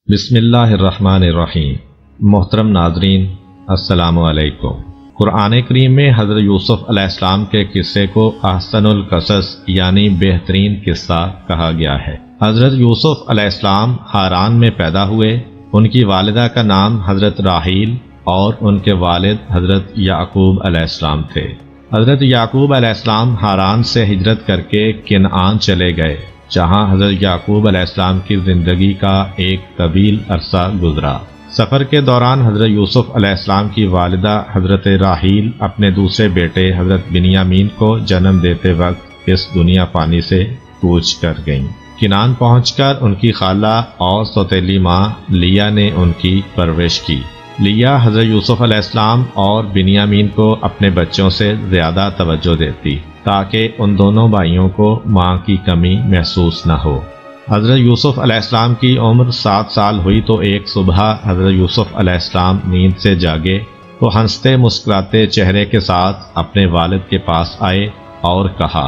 بسم اللہ الرحمن الرحیم۔ محترم ناظرین، السلام علیکم۔ قرآن کریم میں حضرت یوسف علیہ السلام کے قصے کو احسن القصص یعنی بہترین قصہ کہا گیا ہے۔ حضرت یوسف علیہ السلام حاران میں پیدا ہوئے۔ ان کی والدہ کا نام حضرت راحیل اور ان کے والد حضرت یعقوب علیہ السلام تھے۔ حضرت یعقوب علیہ السلام حاران سے ہجرت کر کے کنعان چلے گئے، جہاں حضرت یعقوب علیہ السلام کی زندگی کا ایک طویل عرصہ گزرا۔ سفر کے دوران حضرت یوسف علیہ السلام کی والدہ حضرت راحیل اپنے دوسرے بیٹے حضرت بنیامین کو جنم دیتے وقت اس دنیا فانی سے کوچ کر گئیں۔ کنعان پہنچ کر ان کی خالہ اور سوتیلی ماں لیا نے ان کی پرورش کی۔ لیا حضرت یوسف علیہ السلام اور بنیامین کو اپنے بچوں سے زیادہ توجہ دیتی تاکہ ان دونوں بھائیوں کو ماں کی کمی محسوس نہ ہو۔ حضرت یوسف علیہ السلام کی عمر 7 سال ہوئی تو ایک صبح حضرت یوسف علیہ السلام نیند سے جاگے تو ہنستے مسکراتے چہرے کے ساتھ اپنے والد کے پاس آئے اور کہا،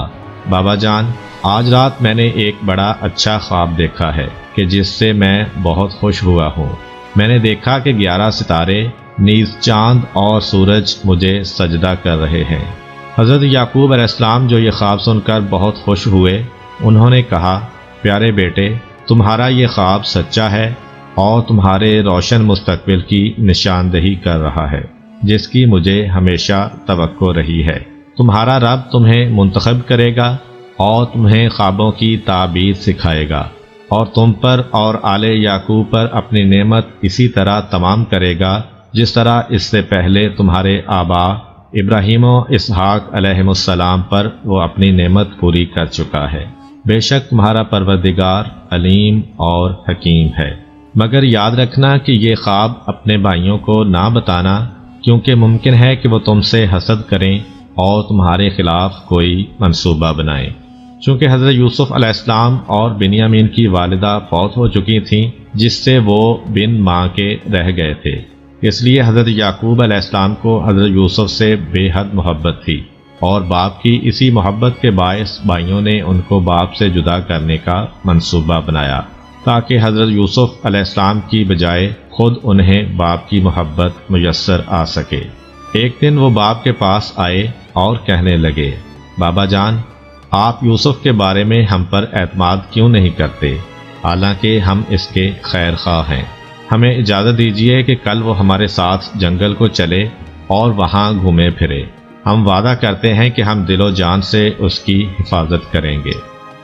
بابا جان، آج رات میں نے ایک بڑا اچھا خواب دیکھا ہے کہ جس سے میں بہت خوش ہوا ہوں۔ میں نے دیکھا کہ 11 ستارے نیز چاند اور سورج مجھے سجدہ کر رہے ہیں۔ حضرت یعقوب علیہ السلام جو یہ خواب سن کر بہت خوش ہوئے، انہوں نے کہا، پیارے بیٹے، تمہارا یہ خواب سچا ہے اور تمہارے روشن مستقبل کی نشاندہی کر رہا ہے، جس کی مجھے ہمیشہ توقع رہی ہے۔ تمہارا رب تمہیں منتخب کرے گا اور تمہیں خوابوں کی تعبیر سکھائے گا، اور تم پر اور آل یعقوب پر اپنی نعمت اسی طرح تمام کرے گا جس طرح اس سے پہلے تمہارے آبا ابراہیم و اسحاق علیہم السلام پر وہ اپنی نعمت پوری کر چکا ہے۔ بے شک تمہارا پروردگار علیم اور حکیم ہے۔ مگر یاد رکھنا کہ یہ خواب اپنے بھائیوں کو نہ بتانا، کیونکہ ممکن ہے کہ وہ تم سے حسد کریں اور تمہارے خلاف کوئی منصوبہ بنائیں۔ چونکہ حضرت یوسف علیہ السلام اور بنیامین کی والدہ فوت ہو چکی تھیں، جس سے وہ بن ماں کے رہ گئے تھے، اس لیے حضرت یعقوب علیہ السلام کو حضرت یوسف سے بے حد محبت تھی، اور باپ کی اسی محبت کے باعث بھائیوں نے ان کو باپ سے جدا کرنے کا منصوبہ بنایا تاکہ حضرت یوسف علیہ السلام کی بجائے خود انہیں باپ کی محبت میسر آ سکے۔ ایک دن وہ باپ کے پاس آئے اور کہنے لگے، بابا جان، آپ یوسف کے بارے میں ہم پر اعتماد کیوں نہیں کرتے، حالانکہ ہم اس کے خیر خواہ ہیں؟ ہمیں اجازت دیجیے کہ کل وہ ہمارے ساتھ جنگل کو چلے اور وہاں گھومے پھرے۔ ہم وعدہ کرتے ہیں کہ ہم دل و جان سے اس کی حفاظت کریں گے۔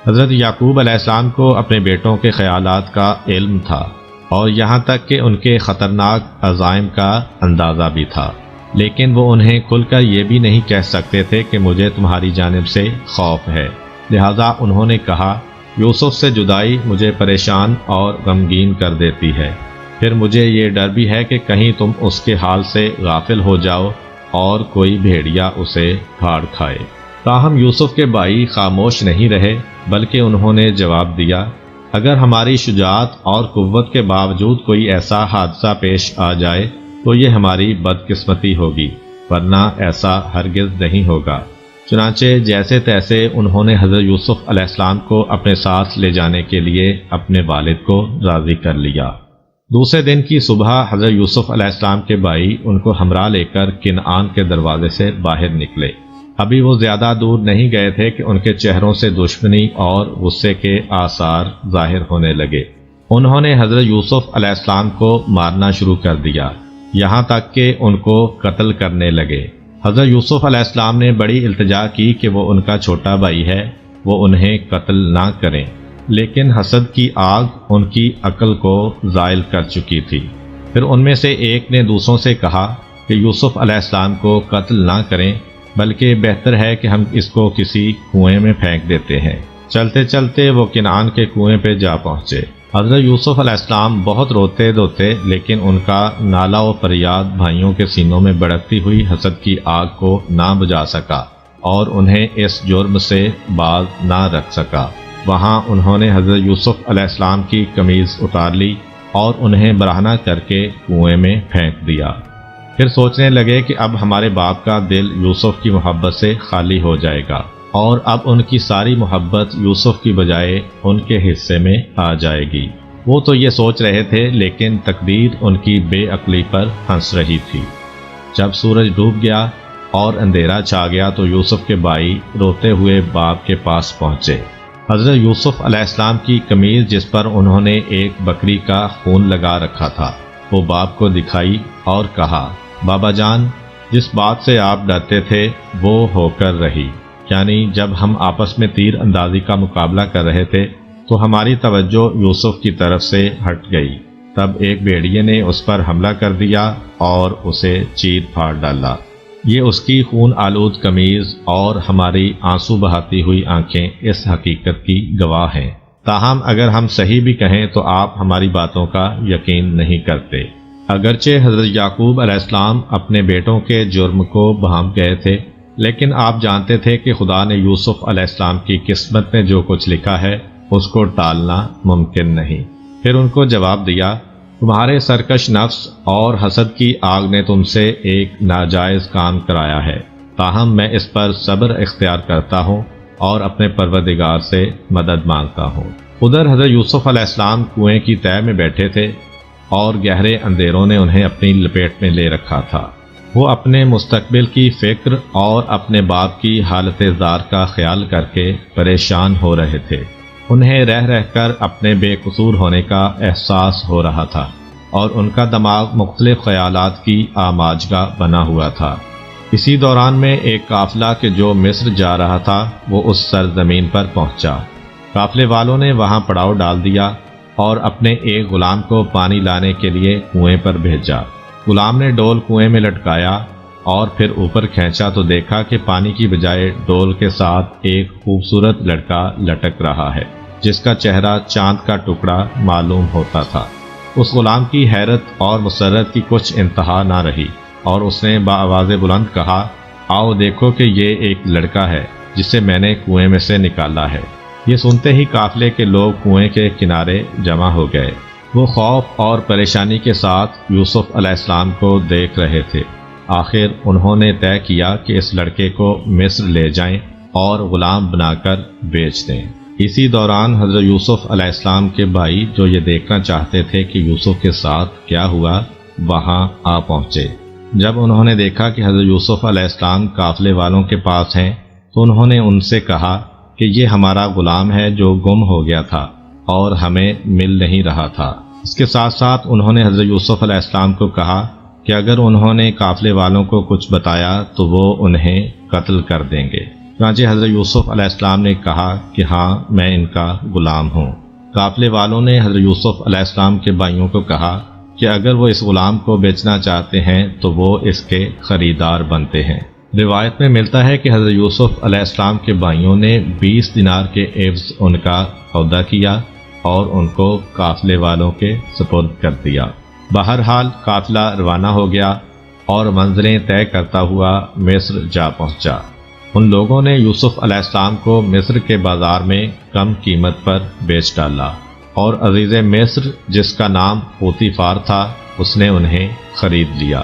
حضرت یعقوب علیہ السلام کو اپنے بیٹوں کے خیالات کا علم تھا، اور یہاں تک کہ ان کے خطرناک عزائم کا اندازہ بھی تھا، لیکن وہ انہیں کھل کر یہ بھی نہیں کہہ سکتے تھے کہ مجھے تمہاری جانب سے خوف ہے۔ لہذا انہوں نے کہا، یوسف سے جدائی مجھے پریشان اور غمگین کر دیتی ہے، پھر مجھے یہ ڈر بھی ہے کہ کہیں تم اس کے حال سے غافل ہو جاؤ اور کوئی بھیڑیا اسے پھاڑ کھائے۔ تاہم یوسف کے بھائی خاموش نہیں رہے، بلکہ انہوں نے جواب دیا، اگر ہماری شجاعت اور قوت کے باوجود کوئی ایسا حادثہ پیش آ جائے تو یہ ہماری بدقسمتی ہوگی، ورنہ ایسا ہرگز نہیں ہوگا۔ چنانچہ جیسے تیسے انہوں نے حضرت یوسف علیہ السلام کو اپنے ساتھ لے جانے کے لیے اپنے والد کو راضی کر لیا۔ دوسرے دن کی صبح حضرت یوسف علیہ السلام کے بھائی ان کو ہمراہ لے کر کنعان کے دروازے سے باہر نکلے۔ ابھی وہ زیادہ دور نہیں گئے تھے کہ ان کے چہروں سے دشمنی اور غصے کے آثار ظاہر ہونے لگے۔ انہوں نے حضرت یوسف علیہ السلام کو مارنا شروع کر دیا، یہاں تک کہ ان کو قتل کرنے لگے۔ حضرت یوسف علیہ السلام نے بڑی التجا کی کہ وہ ان کا چھوٹا بھائی ہے، وہ انہیں قتل نہ کریں، لیکن حسد کی آگ ان کی عقل کو زائل کر چکی تھی۔ پھر ان میں سے ایک نے دوسروں سے کہا کہ یوسف علیہ السلام کو قتل نہ کریں، بلکہ بہتر ہے کہ ہم اس کو کسی کنویں میں پھینک دیتے ہیں۔ چلتے چلتے وہ کنعان کے کنویں پہ جا پہنچے۔ حضرت یوسف علیہ السلام بہت روتے دھوتے، لیکن ان کا نالہ و فریاد بھائیوں کے سینوں میں بھڑکتی ہوئی حسد کی آگ کو نہ بجھا سکا اور انہیں اس جرم سے باز نہ رکھ سکا۔ وہاں انہوں نے حضرت یوسف علیہ السلام کی قمیض اتار لی اور انہیں برہنہ کر کے کنویں میں پھینک دیا۔ پھر سوچنے لگے کہ اب ہمارے باپ کا دل یوسف کی محبت سے خالی ہو جائے گا، اور اب ان کی ساری محبت یوسف کی بجائے ان کے حصے میں آ جائے گی۔ وہ تو یہ سوچ رہے تھے لیکن تقدیر ان کی بے عقلی پر ہنس رہی تھی۔ جب سورج ڈوب گیا اور اندھیرا چھا گیا تو یوسف کے بھائی روتے ہوئے باپ کے پاس پہنچے۔ حضرت یوسف علیہ السلام کی قمیض جس پر انہوں نے ایک بکری کا خون لگا رکھا تھا وہ باپ کو دکھائی اور کہا، بابا جان، جس بات سے آپ ڈرتے تھے وہ ہو کر رہی، یعنی جب ہم آپس میں تیر اندازی کا مقابلہ کر رہے تھے تو ہماری توجہ یوسف کی طرف سے ہٹ گئی۔ تب ایک بھیڑیے نے اس پر حملہ کر دیا اور اسے چیر پھاڑ ڈالا۔ یہ اس کی خون آلود قمیض اور ہماری آنسو بہاتی ہوئی آنکھیں اس حقیقت کی گواہ ہیں۔ تاہم اگر ہم صحیح بھی کہیں تو آپ ہماری باتوں کا یقین نہیں کرتے۔ اگرچہ حضرت یعقوب علیہ السلام اپنے بیٹوں کے جرم کو بھانپ گئے تھے، لیکن آپ جانتے تھے کہ خدا نے یوسف علیہ السلام کی قسمت میں جو کچھ لکھا ہے اس کو ٹالنا ممکن نہیں۔ پھر ان کو جواب دیا، تمہارے سرکش نفس اور حسد کی آگ نے تم سے ایک ناجائز کام کرایا ہے، تاہم میں اس پر صبر اختیار کرتا ہوں اور اپنے پروردگار سے مدد مانگتا ہوں۔ ادھر حضرت یوسف علیہ السلام کنویں کی تہہ میں بیٹھے تھے اور گہرے اندھیروں نے انہیں اپنی لپیٹ میں لے رکھا تھا۔ وہ اپنے مستقبل کی فکر اور اپنے باپ کی حالت زار کا خیال کر کے پریشان ہو رہے تھے۔ انہیں رہ رہ کر اپنے بے قصور ہونے کا احساس ہو رہا تھا اور ان کا دماغ مختلف خیالات کی آماجگاہ بنا ہوا تھا۔ اسی دوران میں ایک قافلہ کہ جو مصر جا رہا تھا وہ اس سرزمین پر پہنچا۔ قافلے والوں نے وہاں پڑاؤ ڈال دیا اور اپنے ایک غلام کو پانی لانے کے لیے کنویں پر بھیجا۔ غلام نے ڈول کنویں میں لٹکایا اور پھر اوپر کھینچا تو دیکھا کہ پانی کی بجائے ڈول کے ساتھ ایک خوبصورت لڑکا لٹک رہا ہے جس کا چہرہ چاند کا ٹکڑا معلوم ہوتا تھا۔ اس غلام کی حیرت اور مسرت کی کچھ انتہا نہ رہی اور اس نے بآواز بلند کہا، آؤ دیکھو کہ یہ ایک لڑکا ہے جسے میں نے کنویں میں سے نکالا ہے۔ یہ سنتے ہی قافلے کے لوگ کنویں کے کنارے جمع ہو گئے۔ وہ خوف اور پریشانی کے ساتھ یوسف علیہ السلام کو دیکھ رہے تھے۔ آخر انہوں نے طے کیا کہ اس لڑکے کو مصر لے جائیں اور غلام بنا کر بیچ دیں۔ اسی دوران حضرت یوسف علیہ السلام کے بھائی جو یہ دیکھنا چاہتے تھے کہ یوسف کے ساتھ کیا ہوا وہاں آ پہنچے۔ جب انہوں نے دیکھا کہ حضرت یوسف علیہ السلام قافلے والوں کے پاس ہیں تو انہوں نے ان سے کہا کہ یہ ہمارا غلام ہے جو گم ہو گیا تھا اور ہمیں مل نہیں رہا تھا۔ اس کے ساتھ ساتھ انہوں نے حضرت یوسف علیہ السلام کو کہا کہ اگر انہوں نے قافلے والوں کو کچھ بتایا تو وہ انہیں قتل کر دیں گے۔ چنانچہ حضرت یوسف علیہ السلام نے کہا کہ ہاں میں ان کا غلام ہوں۔ قافلے والوں نے حضرت یوسف علیہ السلام کے بھائیوں کو کہا کہ اگر وہ اس غلام کو بیچنا چاہتے ہیں تو وہ اس کے خریدار بنتے ہیں۔ روایت میں ملتا ہے کہ حضرت یوسف علیہ السلام کے بھائیوں نے 20 دینار کے عوض ان کا سودا کیا اور ان کو قافلے والوں کے سپرد کر دیا۔ بہرحال قافلہ روانہ ہو گیا اور منزلیں طے کرتا ہوا مصر جا پہنچا۔ ان لوگوں نے یوسف علیہ السلام کو مصر کے بازار میں کم قیمت پر بیچ ڈالا اور عزیز مصر جس کا نام پوتیفار تھا اس نے انہیں خرید لیا۔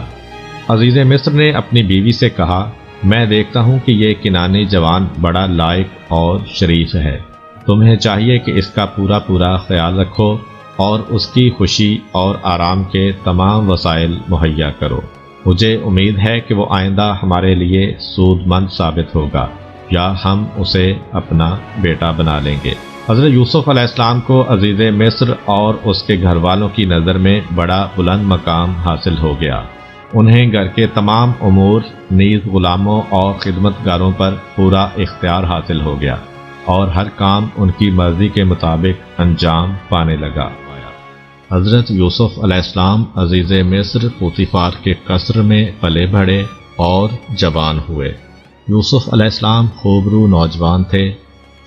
عزیز مصر نے اپنی بیوی سے کہا، میں دیکھتا ہوں کہ یہ کنانی جوان بڑا لائق اور شریف ہے، تمہیں چاہیے کہ اس کا پورا خیال رکھو اور اس کی خوشی اور آرام کے تمام وسائل مہیا کرو۔ مجھے امید ہے کہ وہ آئندہ ہمارے لیے سود مند ثابت ہوگا یا ہم اسے اپنا بیٹا بنا لیں گے۔ حضرت یوسف علیہ السلام کو عزیز مصر اور اس کے گھر والوں کی نظر میں بڑا بلند مقام حاصل ہو گیا۔ انہیں گھر کے تمام امور نیز غلاموں اور خدمت گاروں پر پورا اختیار حاصل ہو گیا اور ہر کام ان کی مرضی کے مطابق انجام پانے لگا۔ حضرت یوسف علیہ السلام عزیز مصر پوتیفار کے قصر میں پلے بڑھے اور جوان ہوئے۔ یوسف علیہ السلام خوبرو نوجوان تھے،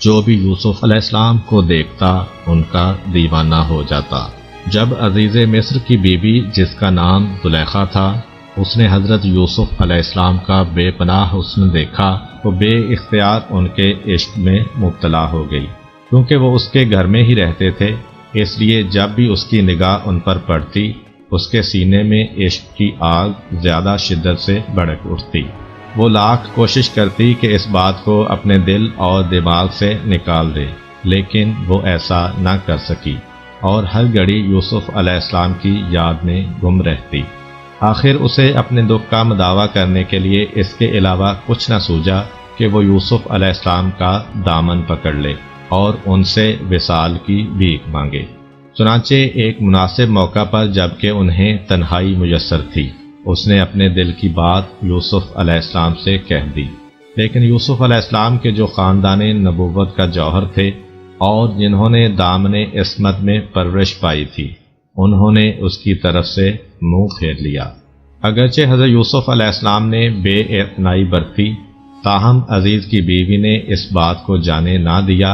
جو بھی یوسف علیہ السلام کو دیکھتا ان کا دیوانہ ہو جاتا۔ جب عزیز مصر کی بیوی جس کا نام زلیخا تھا اس نے حضرت یوسف علیہ السلام کا بے پناہ حسن دیکھا تو بے اختیار ان کے عشق میں مبتلا ہو گئی۔ کیونکہ وہ اس کے گھر میں ہی رہتے تھے اس لیے جب بھی اس کی نگاہ ان پر پڑتی اس کے سینے میں عشق کی آگ زیادہ شدت سے بھڑک اٹھتی۔ وہ لاکھ کوشش کرتی کہ اس بات کو اپنے دل اور دماغ سے نکال دے، لیکن وہ ایسا نہ کر سکی اور ہر گھڑی یوسف علیہ السلام کی یاد میں گم رہتی۔ آخر اسے اپنے دکھ کا مداوع کرنے کے لیے اس کے علاوہ کچھ نہ سوجا کہ وہ یوسف علیہ السلام کا دامن پکڑ لے اور ان سے وصال کی بھیک مانگے۔ چنانچہ ایک مناسب موقع پر جبکہ انہیں تنہائی میسر تھی، اس نے اپنے دل کی بات یوسف علیہ السلام سے کہہ دی۔ لیکن یوسف علیہ السلام کے جو خاندان نبوت کا جوہر تھے اور جنہوں نے دامن عصمت میں پرورش پائی تھی، انہوں نے اس کی طرف سے منہ پھیر لیا۔ اگرچہ حضرت یوسف علیہ السلام نے بے اعتنائی برتی، تاہم عزیز کی بیوی نے اس بات کو جانے نہ دیا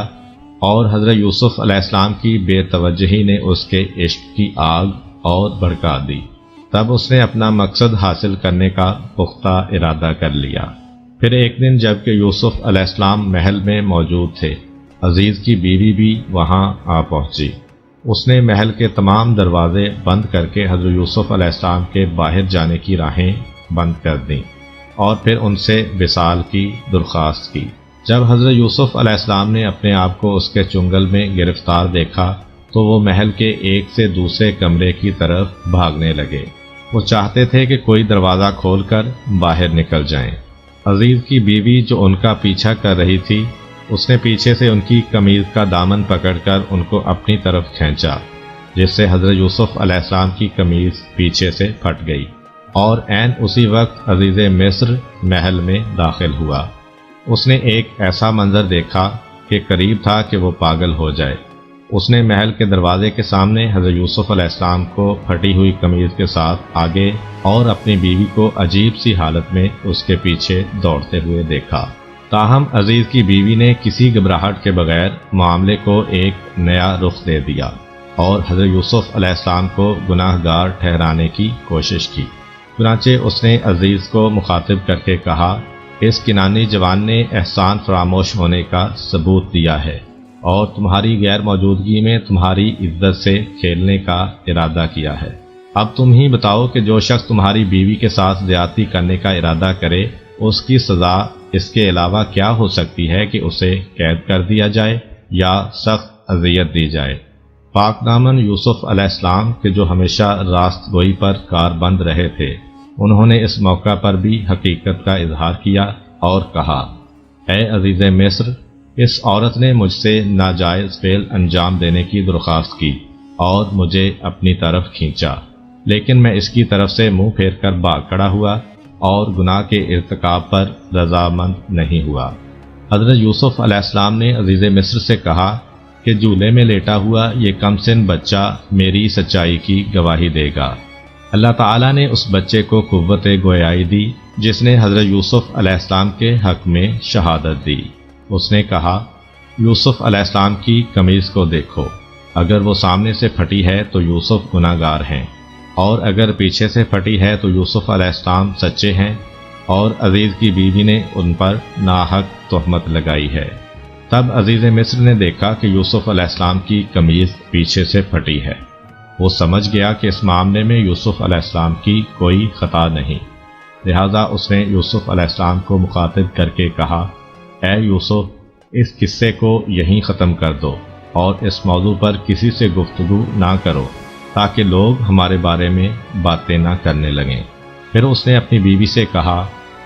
اور حضرت یوسف علیہ السلام کی بے توجہی نے اس کے عشق کی آگ اور بھڑکا دی۔ تب اس نے اپنا مقصد حاصل کرنے کا پختہ ارادہ کر لیا۔ پھر ایک دن جب کہ یوسف علیہ السلام محل میں موجود تھے، عزیز کی بیوی بھی وہاں آ پہنچی۔ اس نے محل کے تمام دروازے بند کر کے حضرت یوسف علیہ السلام کے باہر جانے کی راہیں بند کر دیں اور پھر ان سے وصال کی درخواست کی۔ جب حضرت یوسف علیہ السلام نے اپنے آپ کو اس کے چنگل میں گرفتار دیکھا تو وہ محل کے ایک سے دوسرے کمرے کی طرف بھاگنے لگے۔ وہ چاہتے تھے کہ کوئی دروازہ کھول کر باہر نکل جائیں۔ عزیز کی بیوی جو ان کا پیچھا کر رہی تھی، اس نے پیچھے سے ان کی قمیض کا دامن پکڑ کر ان کو اپنی طرف کھینچا، جس سے حضرت یوسف علیہ السلام کی قمیض پیچھے سے پھٹ گئی اور عین اسی وقت عزیز مصر محل میں داخل ہوا۔ اس نے ایک ایسا منظر دیکھا کہ قریب تھا کہ وہ پاگل ہو جائے۔ اس نے محل کے دروازے کے سامنے حضرت یوسف علیہ السلام کو پھٹی ہوئی قمیض کے ساتھ آگے اور اپنی بیوی کو عجیب سی حالت میں اس کے پیچھے دوڑتے ہوئے دیکھا۔ تاہم عزیز کی بیوی نے کسی گھبراہٹ کے بغیر معاملے کو ایک نیا رخ دے دیا اور حضرت یوسف علیہ السلام کو گناہ گار ٹھہرانے کی کوشش کی۔ چنانچہ اس نے عزیز کو مخاطب کر کے کہا، اس کنانی جوان نے احسان فراموش ہونے کا ثبوت دیا ہے اور تمہاری غیر موجودگی میں تمہاری عزت سے کھیلنے کا ارادہ کیا ہے۔ اب تم ہی بتاؤ کہ جو شخص تمہاری بیوی کے ساتھ زیادتی کرنے کا ارادہ کرے، اس کی سزا اس کے علاوہ کیا ہو سکتی ہے کہ اسے قید کر دیا جائے یا سخت اذیت دی جائے۔ پاک دامن یوسف علیہ السلام کے جو ہمیشہ راست گوئی پر کاربند رہے تھے، انہوں نے اس موقع پر بھی حقیقت کا اظہار کیا اور کہا، اے عزیز مصر، اس عورت نے مجھ سے ناجائز فعل انجام دینے کی درخواست کی اور مجھے اپنی طرف کھینچا، لیکن میں اس کی طرف سے منہ پھیر کر بھاگ کھڑا ہوا اور گناہ کے ارتکاب پر رضامند نہیں ہوا۔ حضرت یوسف علیہ السلام نے عزیز مصر سے کہا کہ جھولے میں لیٹا ہوا یہ کم سن بچہ میری سچائی کی گواہی دے گا۔ اللہ تعالیٰ نے اس بچے کو قوت گویائی دی جس نے حضرت یوسف علیہ السلام کے حق میں شہادت دی۔ اس نے کہا، یوسف علیہ السلام کی قمیض کو دیکھو، اگر وہ سامنے سے پھٹی ہے تو یوسف گناہ گار ہیں، اور اگر پیچھے سے پھٹی ہے تو یوسف علیہ السلام سچے ہیں اور عزیز کی بیوی نے ان پر ناحق تہمت لگائی ہے۔ تب عزیز مصر نے دیکھا کہ یوسف علیہ السلام کی قمیض پیچھے سے پھٹی ہے۔ وہ سمجھ گیا کہ اس معاملے میں یوسف علیہ السلام کی کوئی خطا نہیں، لہذا اس نے یوسف علیہ السلام کو مخاطب کر کے کہا، اے یوسف، اس قصے کو یہیں ختم کر دو اور اس موضوع پر کسی سے گفتگو نہ کرو تاکہ لوگ ہمارے بارے میں باتیں نہ کرنے لگیں۔ پھر اس نے اپنی بیوی سے کہا،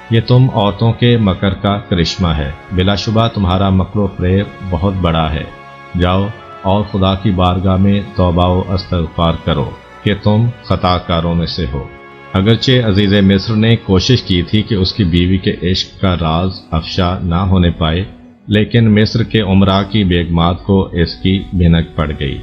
یہ تم عورتوں کے مکر کا کرشمہ ہے، بلا شبہ تمہارا مکر و فریب بہت بڑا ہے، جاؤ اور خدا کی بارگاہ میں توبہ و استغفار کرو کہ تم خطا کاروں میں سے ہو۔ اگرچہ عزیز مصر نے کوشش کی تھی کہ اس کی بیوی کے عشق کا راز افشا نہ ہونے پائے، لیکن مصر کے عمراء کی بیگمات کو اس کی بھنک پڑ گئی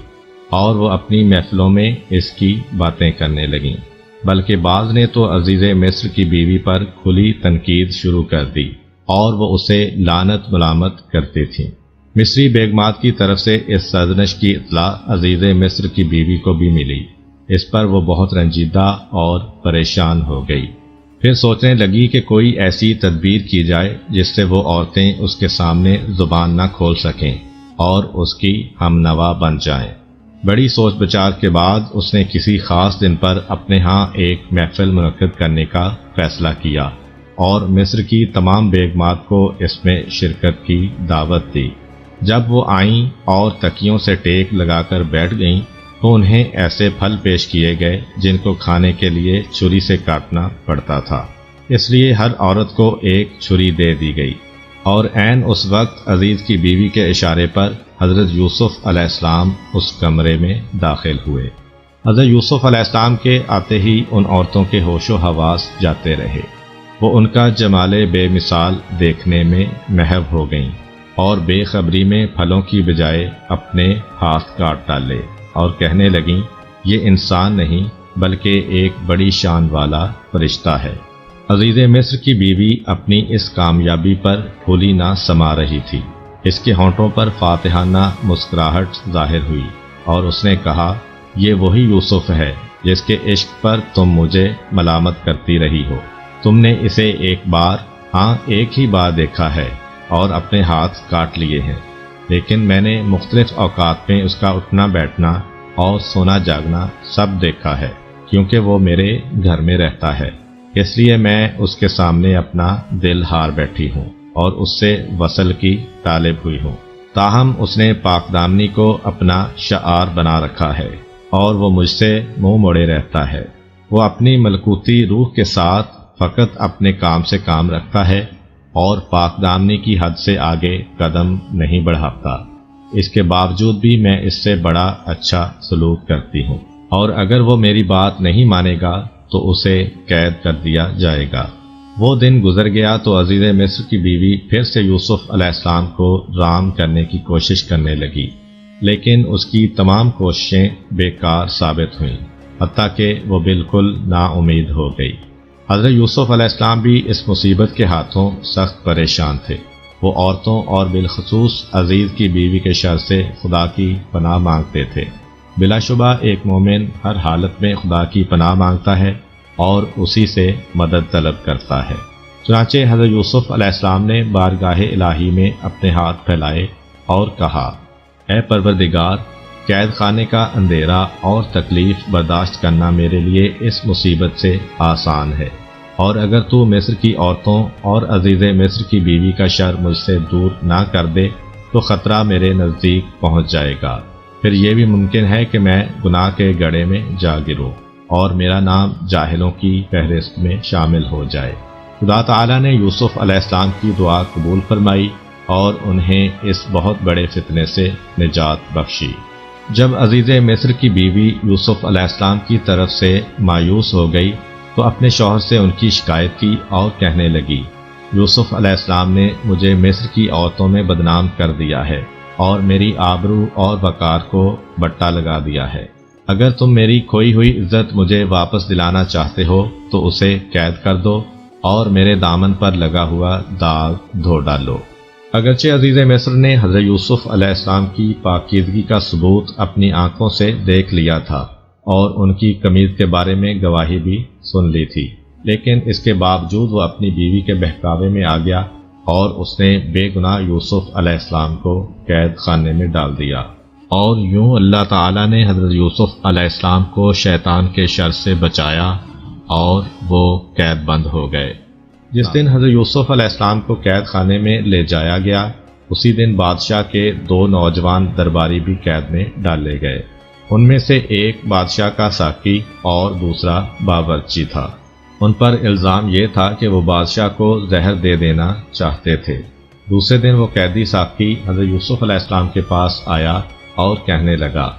اور وہ اپنی محفلوں میں اس کی باتیں کرنے لگیں، بلکہ بعض نے تو عزیز مصر کی بیوی پر کھلی تنقید شروع کر دی اور وہ اسے لعنت ملامت کرتی تھیں۔ مصری بیگمات کی طرف سے اس سرزنش کی اطلاع عزیز مصر کی بیوی کو بھی ملی۔ اس پر وہ بہت رنجیدہ اور پریشان ہو گئی۔ پھر سوچنے لگی کہ کوئی ایسی تدبیر کی جائے جس سے وہ عورتیں اس کے سامنے زبان نہ کھول سکیں اور اس کی ہم نوا بن جائیں۔ بڑی سوچ بچار کے بعد اس نے کسی خاص دن پر اپنے ہاں ایک محفل منعقد کرنے کا فیصلہ کیا اور مصر کی تمام بیگمات کو اس میں شرکت کی دعوت دی۔ جب وہ آئیں اور تکیوں سے ٹیک لگا کر بیٹھ گئیں تو انہیں ایسے پھل پیش کیے گئے جن کو کھانے کے لیے چھری سے کاٹنا پڑتا تھا، اس لیے ہر عورت کو ایک چھری دے دی گئی۔ اور عین اس وقت عزیز کی بیوی کے اشارے پر حضرت یوسف علیہ السلام اس کمرے میں داخل ہوئے۔ حضرت یوسف علیہ السلام کے آتے ہی ان عورتوں کے ہوش و حواس جاتے رہے، وہ ان کا جمال بے مثال دیکھنے میں محو ہو گئیں اور بے خبری میں پھلوں کی بجائے اپنے ہاتھ کاٹ ڈالے اور کہنے لگیں، یہ انسان نہیں بلکہ ایک بڑی شان والا فرشتہ ہے۔ عزیز مصر کی بیوی اپنی اس کامیابی پر پھولی نہ سما رہی تھی، اس کے ہونٹوں پر فاتحانہ مسکراہٹ ظاہر ہوئی اور اس نے کہا، یہ وہی یوسف ہے جس کے عشق پر تم مجھے ملامت کرتی رہی ہو۔ تم نے اسے ایک ہی بار دیکھا ہے اور اپنے ہاتھ کاٹ لیے ہیں، لیکن میں نے مختلف اوقات میں اس کا اٹھنا بیٹھنا اور سونا جاگنا سب دیکھا ہے، کیونکہ وہ میرے گھر میں رہتا ہے، اس لیے میں اس کے سامنے اپنا دل ہار بیٹھی ہوں اور اس سے وصل کی طالب ہوئی ہوں۔ تاہم اس نے پاک دامنی کو اپنا شعار بنا رکھا ہے اور وہ مجھ سے منہ موڑے رہتا ہے۔ وہ اپنی ملکوتی روح کے ساتھ فقط اپنے کام سے کام رکھتا ہے اور پاک دامنی کی حد سے آگے قدم نہیں بڑھاتا۔ اس کے باوجود بھی میں اس سے بڑا اچھا سلوک کرتی ہوں، اور اگر وہ میری بات نہیں مانے گا تو اسے قید کر دیا جائے گا۔ وہ دن گزر گیا تو عزیز مصر کی بیوی پھر سے یوسف علیہ السلام کو رام کرنے کی کوشش کرنے لگی، لیکن اس کی تمام کوششیں بیکار ثابت ہوئیں، حتیٰ کہ وہ بالکل نا امید ہو گئی۔ حضرت یوسف علیہ السلام بھی اس مصیبت کے ہاتھوں سخت پریشان تھے۔ وہ عورتوں اور بالخصوص عزیز کی بیوی کے شر سے خدا کی پناہ مانگتے تھے۔ بلا شبہ ایک مومن ہر حالت میں خدا کی پناہ مانگتا ہے اور اسی سے مدد طلب کرتا ہے۔ چنانچہ حضرت یوسف علیہ السلام نے بارگاہ الہی میں اپنے ہاتھ پھیلائے اور کہا، اے پروردگار، قید خانے کا اندھیرا اور تکلیف برداشت کرنا میرے لیے اس مصیبت سے آسان ہے، اور اگر تو مصر کی عورتوں اور عزیز مصر کی بیوی کا شر مجھ سے دور نہ کر دے تو خطرہ میرے نزدیک پہنچ جائے گا، پھر یہ بھی ممکن ہے کہ میں گناہ کے گڑھے میں جا گروں اور میرا نام جاہلوں کی فہرست میں شامل ہو جائے۔ خدا تعالیٰ نے یوسف علیہ السلام کی دعا قبول فرمائی اور انہیں اس بہت بڑے فتنے سے نجات بخشی۔ جب عزیز مصر کی بیوی یوسف علیہ السلام کی طرف سے مایوس ہو گئی تو اپنے شوہر سے ان کی شکایت کی اور کہنے لگی، یوسف علیہ السلام نے مجھے مصر کی عورتوں میں بدنام کر دیا ہے اور میری آبرو اور وقار کو بٹا لگا دیا ہے۔ اگر تم میری کھوئی ہوئی عزت مجھے واپس دلانا چاہتے ہو تو اسے قید کر دو اور میرے دامن پر لگا ہوا داغ دھو ڈالو۔ اگرچہ عزیز مصر نے حضرت یوسف علیہ السلام کی پاکیزگی کا ثبوت اپنی آنکھوں سے دیکھ لیا تھا اور ان کی قمیض کے بارے میں گواہی بھی سن لی تھی، لیکن اس کے باوجود وہ اپنی بیوی کے بہکاوے میں آ گیا اور اس نے بے گناہ یوسف علیہ السلام کو قید خانے میں ڈال دیا، اور یوں اللہ تعالیٰ نے حضرت یوسف علیہ السلام کو شیطان کے شر سے بچایا اور وہ قید بند ہو گئے۔ جس دن حضرت یوسف علیہ السلام کو قید خانے میں لے جایا گیا، اسی دن بادشاہ کے 2 نوجوان درباری بھی قید میں ڈالے گئے۔ ان میں سے ایک بادشاہ کا ساقی اور دوسرا باورچی تھا۔ ان پر الزام یہ تھا کہ وہ بادشاہ کو زہر دے دینا چاہتے تھے۔ دوسرے دن وہ قیدی ساقی حضرت یوسف علیہ السلام کے پاس آیا اور کہنے لگا،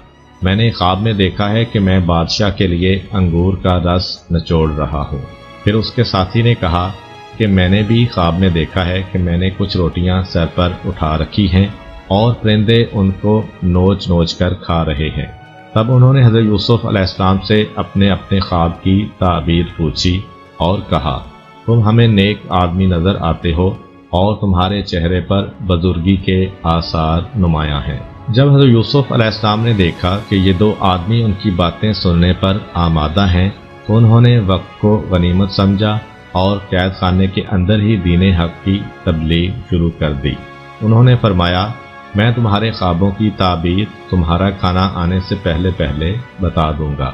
میں نے خواب میں دیکھا ہے کہ میں بادشاہ کے لیے انگور کا رس نچوڑ رہا ہوں۔ پھر اس کے ساتھی نے کہا کہ میں نے بھی خواب میں دیکھا ہے کہ میں نے کچھ روٹیاں سر پر اٹھا رکھی ہیں اور پرندے ان کو نوچ نوچ کر کھا رہے ہیں۔ تب انہوں نے حضرت یوسف علیہ السلام سے اپنے اپنے خواب کی تعبیر پوچھی اور کہا، تم ہمیں نیک آدمی نظر آتے ہو اور تمہارے چہرے پر بزرگی کے آثار نمایاں ہیں۔ جب حضرت یوسف علیہ السلام نے دیکھا کہ یہ 2 آدمی ان کی باتیں سننے پر آمادہ ہیں تو انہوں نے وقت کو غنیمت سمجھا اور قید خانے کے اندر ہی دین حق کی تبلیغ شروع کر دی۔ انہوں نے فرمایا، میں تمہارے خوابوں کی تعبیر تمہارا کھانا آنے سے پہلے پہلے بتا دوں گا۔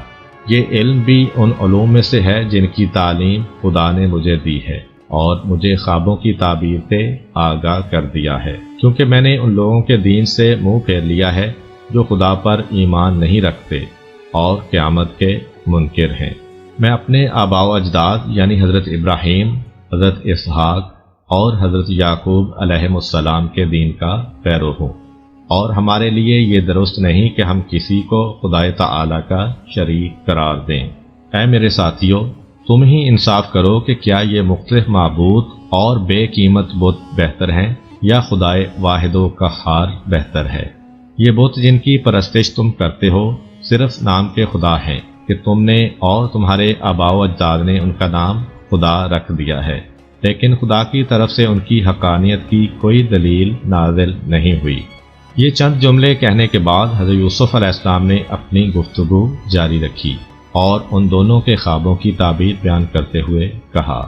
یہ علم بھی ان علوم میں سے ہے جن کی تعلیم خدا نے مجھے دی ہے اور مجھے خوابوں کی تعبیر سے آگاہ کر دیا ہے، کیونکہ میں نے ان لوگوں کے دین سے منہ پھیر لیا ہے جو خدا پر ایمان نہیں رکھتے اور قیامت کے منکر ہیں۔ میں اپنے آباء و اجداد یعنی حضرت ابراہیم، حضرت اسحاق اور حضرت یعقوب علیہم السلام کے دین کا پیرو ہوں، اور ہمارے لیے یہ درست نہیں کہ ہم کسی کو خدائے تعالی کا شریک قرار دیں۔ اے میرے ساتھیو، تم ہی انصاف کرو کہ کیا یہ مختلف معبود اور بے قیمت بت بہتر ہیں یا خدائے واحد و قہار بہتر ہے؟ یہ بت جن کی پرستش تم کرتے ہو صرف نام کے خدا ہیں کہ تم نے اور تمہارے آباء و اجداد نے ان کا نام خدا رکھ دیا ہے، لیکن خدا کی طرف سے ان کی حقانیت کی کوئی دلیل نازل نہیں ہوئی۔ یہ چند جملے کہنے کے بعد حضرت یوسف علیہ السلام نے اپنی گفتگو جاری رکھی اور ان دونوں کے خوابوں کی تعبیر بیان کرتے ہوئے کہا،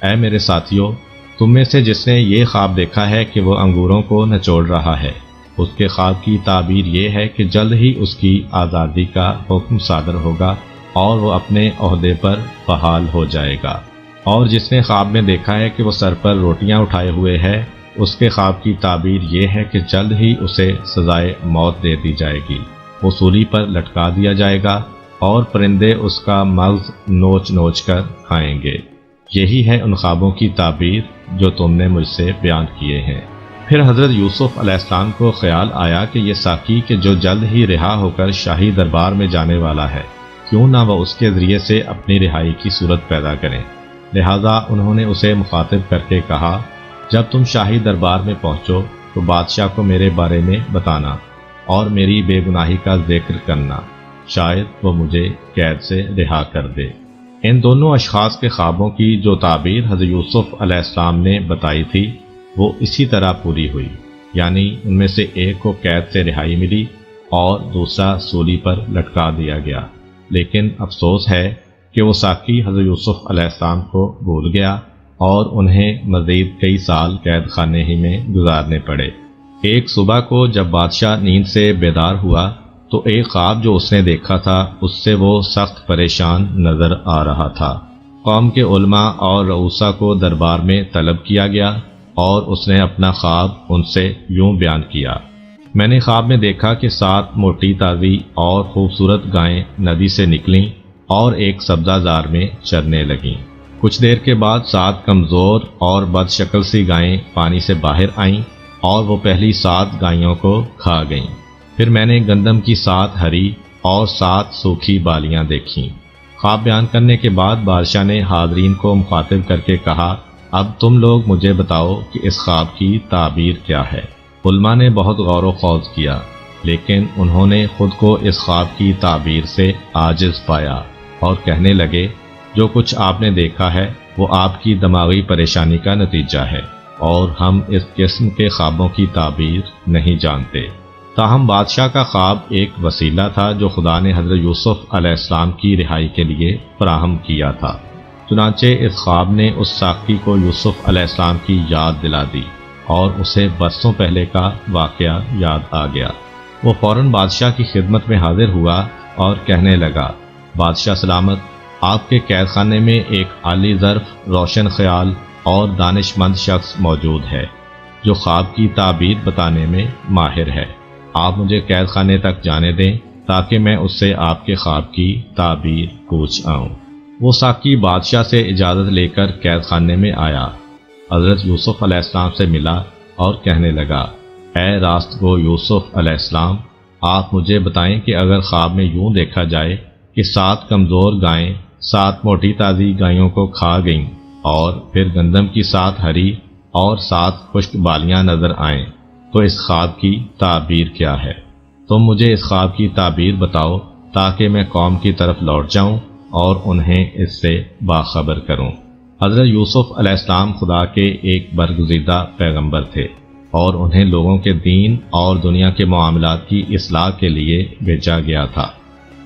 اے میرے ساتھیو، تم میں سے جس نے یہ خواب دیکھا ہے کہ وہ انگوروں کو نچوڑ رہا ہے، اس کے خواب کی تعبیر یہ ہے کہ جلد ہی اس کی آزادی کا حکم صادر ہوگا اور وہ اپنے عہدے پر فعال ہو جائے گا۔ اور جس نے خواب میں دیکھا ہے کہ وہ سر پر روٹیاں اٹھائے ہوئے ہے، اس کے خواب کی تعبیر یہ ہے کہ جلد ہی اسے سزائے موت دے دی جائے گی، وہ سولی پر لٹکا دیا جائے گا اور پرندے اس کا مغز نوچ نوچ کر کھائیں گے۔ یہی ہے ان خوابوں کی تعبیر جو تم نے مجھ سے بیان کیے ہیں۔ پھر حضرت یوسف علیہ السلام کو خیال آیا کہ یہ ساقی کہ جو جلد ہی رہا ہو کر شاہی دربار میں جانے والا ہے، کیوں نہ وہ اس کے ذریعے سے اپنی رہائی کی صورت پیدا کریں۔ لہذا انہوں نے اسے مخاطب کر کے کہا، جب تم شاہی دربار میں پہنچو تو بادشاہ کو میرے بارے میں بتانا اور میری بے گناہی کا ذکر کرنا، شاید وہ مجھے قید سے رہا کر دے۔ ان دونوں اشخاص کے خوابوں کی جو تعبیر حضرت یوسف علیہ السلام نے بتائی تھی وہ اسی طرح پوری ہوئی، یعنی ان میں سے ایک کو قید سے رہائی ملی اور دوسرا سولی پر لٹکا دیا گیا۔ لیکن افسوس ہے کہ وہ ساقی حضرت یوسف علیہ السلام کو بھول گیا اور انہیں مزید کئی سال قید خانے ہی میں گزارنے پڑے۔ ایک صبح کو جب بادشاہ نیند سے بیدار ہوا تو ایک خواب جو اس نے دیکھا تھا اس سے وہ سخت پریشان نظر آ رہا تھا۔ قوم کے علماء اور رؤسا کو دربار میں طلب کیا گیا اور اس نے اپنا خواب ان سے یوں بیان کیا، میں نے خواب میں دیکھا کہ 7 موٹی تازی اور خوبصورت گائیں ندی سے نکلیں اور ایک سبزہ زار میں چرنے لگیں۔ کچھ دیر کے بعد 7 کمزور اور بد شکل سی گائیں پانی سے باہر آئیں اور وہ پہلی 7 گائیوں کو کھا گئیں۔ پھر میں نے گندم کی 7 ہری اور 7 سوکھی بالیاں دیکھیں۔ خواب بیان کرنے کے بعد بادشاہ نے حاضرین کو مخاطب کر کے کہا، اب تم لوگ مجھے بتاؤ کہ اس خواب کی تعبیر کیا ہے۔ علماء نے بہت غور و خوض کیا، لیکن انہوں نے خود کو اس خواب کی تعبیر سے عاجز پایا اور کہنے لگے، جو کچھ آپ نے دیکھا ہے وہ آپ کی دماغی پریشانی کا نتیجہ ہے اور ہم اس قسم کے خوابوں کی تعبیر نہیں جانتے۔ تاہم بادشاہ کا خواب ایک وسیلہ تھا جو خدا نے حضرت یوسف علیہ السلام کی رہائی کے لیے فراہم کیا تھا۔ چنانچہ اس خواب نے اس ساقی کو یوسف علیہ السلام کی یاد دلا دی اور اسے برسوں پہلے کا واقعہ یاد آ گیا۔ وہ فوراً بادشاہ کی خدمت میں حاضر ہوا اور کہنے لگا، بادشاہ سلامت، آپ کے قید خانے میں ایک عالی ظرف، روشن خیال اور دانش مند شخص موجود ہے جو خواب کی تعبیر بتانے میں ماہر ہے۔ آپ مجھے قید خانے تک جانے دیں تاکہ میں اس سے آپ کے خواب کی تعبیر پوچھ آؤں۔ وہ ساقی بادشاہ سے اجازت لے کر قید خانے میں آیا، حضرت یوسف علیہ السلام سے ملا اور کہنے لگا، اے راست گو یوسف علیہ السلام، آپ مجھے بتائیں کہ اگر خواب میں یوں دیکھا جائے کہ 7 کمزور گائیں 7 موٹی تازی گائیوں کو کھا گئیں اور پھر گندم کی 7 ہری اور 7 خشک بالیاں نظر آئیں تو اس خواب کی تعبیر کیا ہے؟ تم مجھے اس خواب کی تعبیر بتاؤ تاکہ میں قوم کی طرف لوٹ جاؤں اور انہیں اس سے باخبر کروں۔ حضرت یوسف علیہ السلام خدا کے ایک برگزیدہ پیغمبر تھے اور انہیں لوگوں کے دین اور دنیا کے معاملات کی اصلاح کے لیے بھیجا گیا تھا۔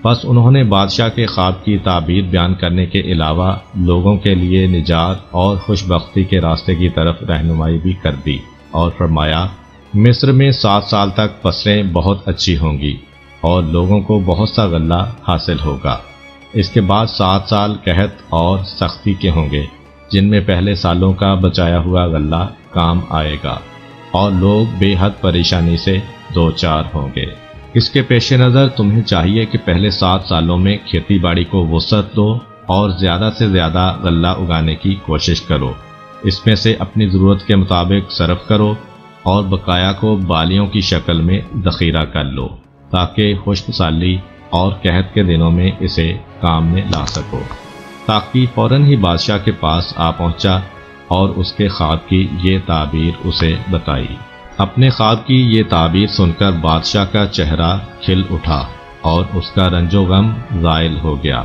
بس انہوں نے بادشاہ کے خواب کی تعبیر بیان کرنے کے علاوہ لوگوں کے لیے نجات اور خوش بختی کے راستے کی طرف رہنمائی بھی کر دی اور فرمایا، مصر میں 7 سال تک فصلیں بہت اچھی ہوں گی اور لوگوں کو بہت سا غلہ حاصل ہوگا۔ اس کے بعد 7 سال قحط اور سختی کے ہوں گے جن میں پہلے سالوں کا بچایا ہوا غلہ کام آئے گا اور لوگ بے حد پریشانی سے دوچار ہوں گے۔ اس کے پیش نظر تمہیں چاہیے کہ پہلے 7 سالوں میں کھیتی باڑی کو وسعت دو اور زیادہ سے زیادہ غلہ اگانے کی کوشش کرو، اس میں سے اپنی ضرورت کے مطابق صرف کرو اور بقایا کو بالیوں کی شکل میں ذخیرہ کر لو تاکہ خشک سالی اور قحط کے دنوں میں اسے کام میں لا سکو۔ تاقی فوراً ہی بادشاہ کے پاس آ پہنچا اور اس کے خواب کی یہ تعبیر اسے بتائی۔ اپنے خواب کی یہ تعبیر سن کر بادشاہ کا چہرہ کھل اٹھا اور اس کا رنج و غم زائل ہو گیا۔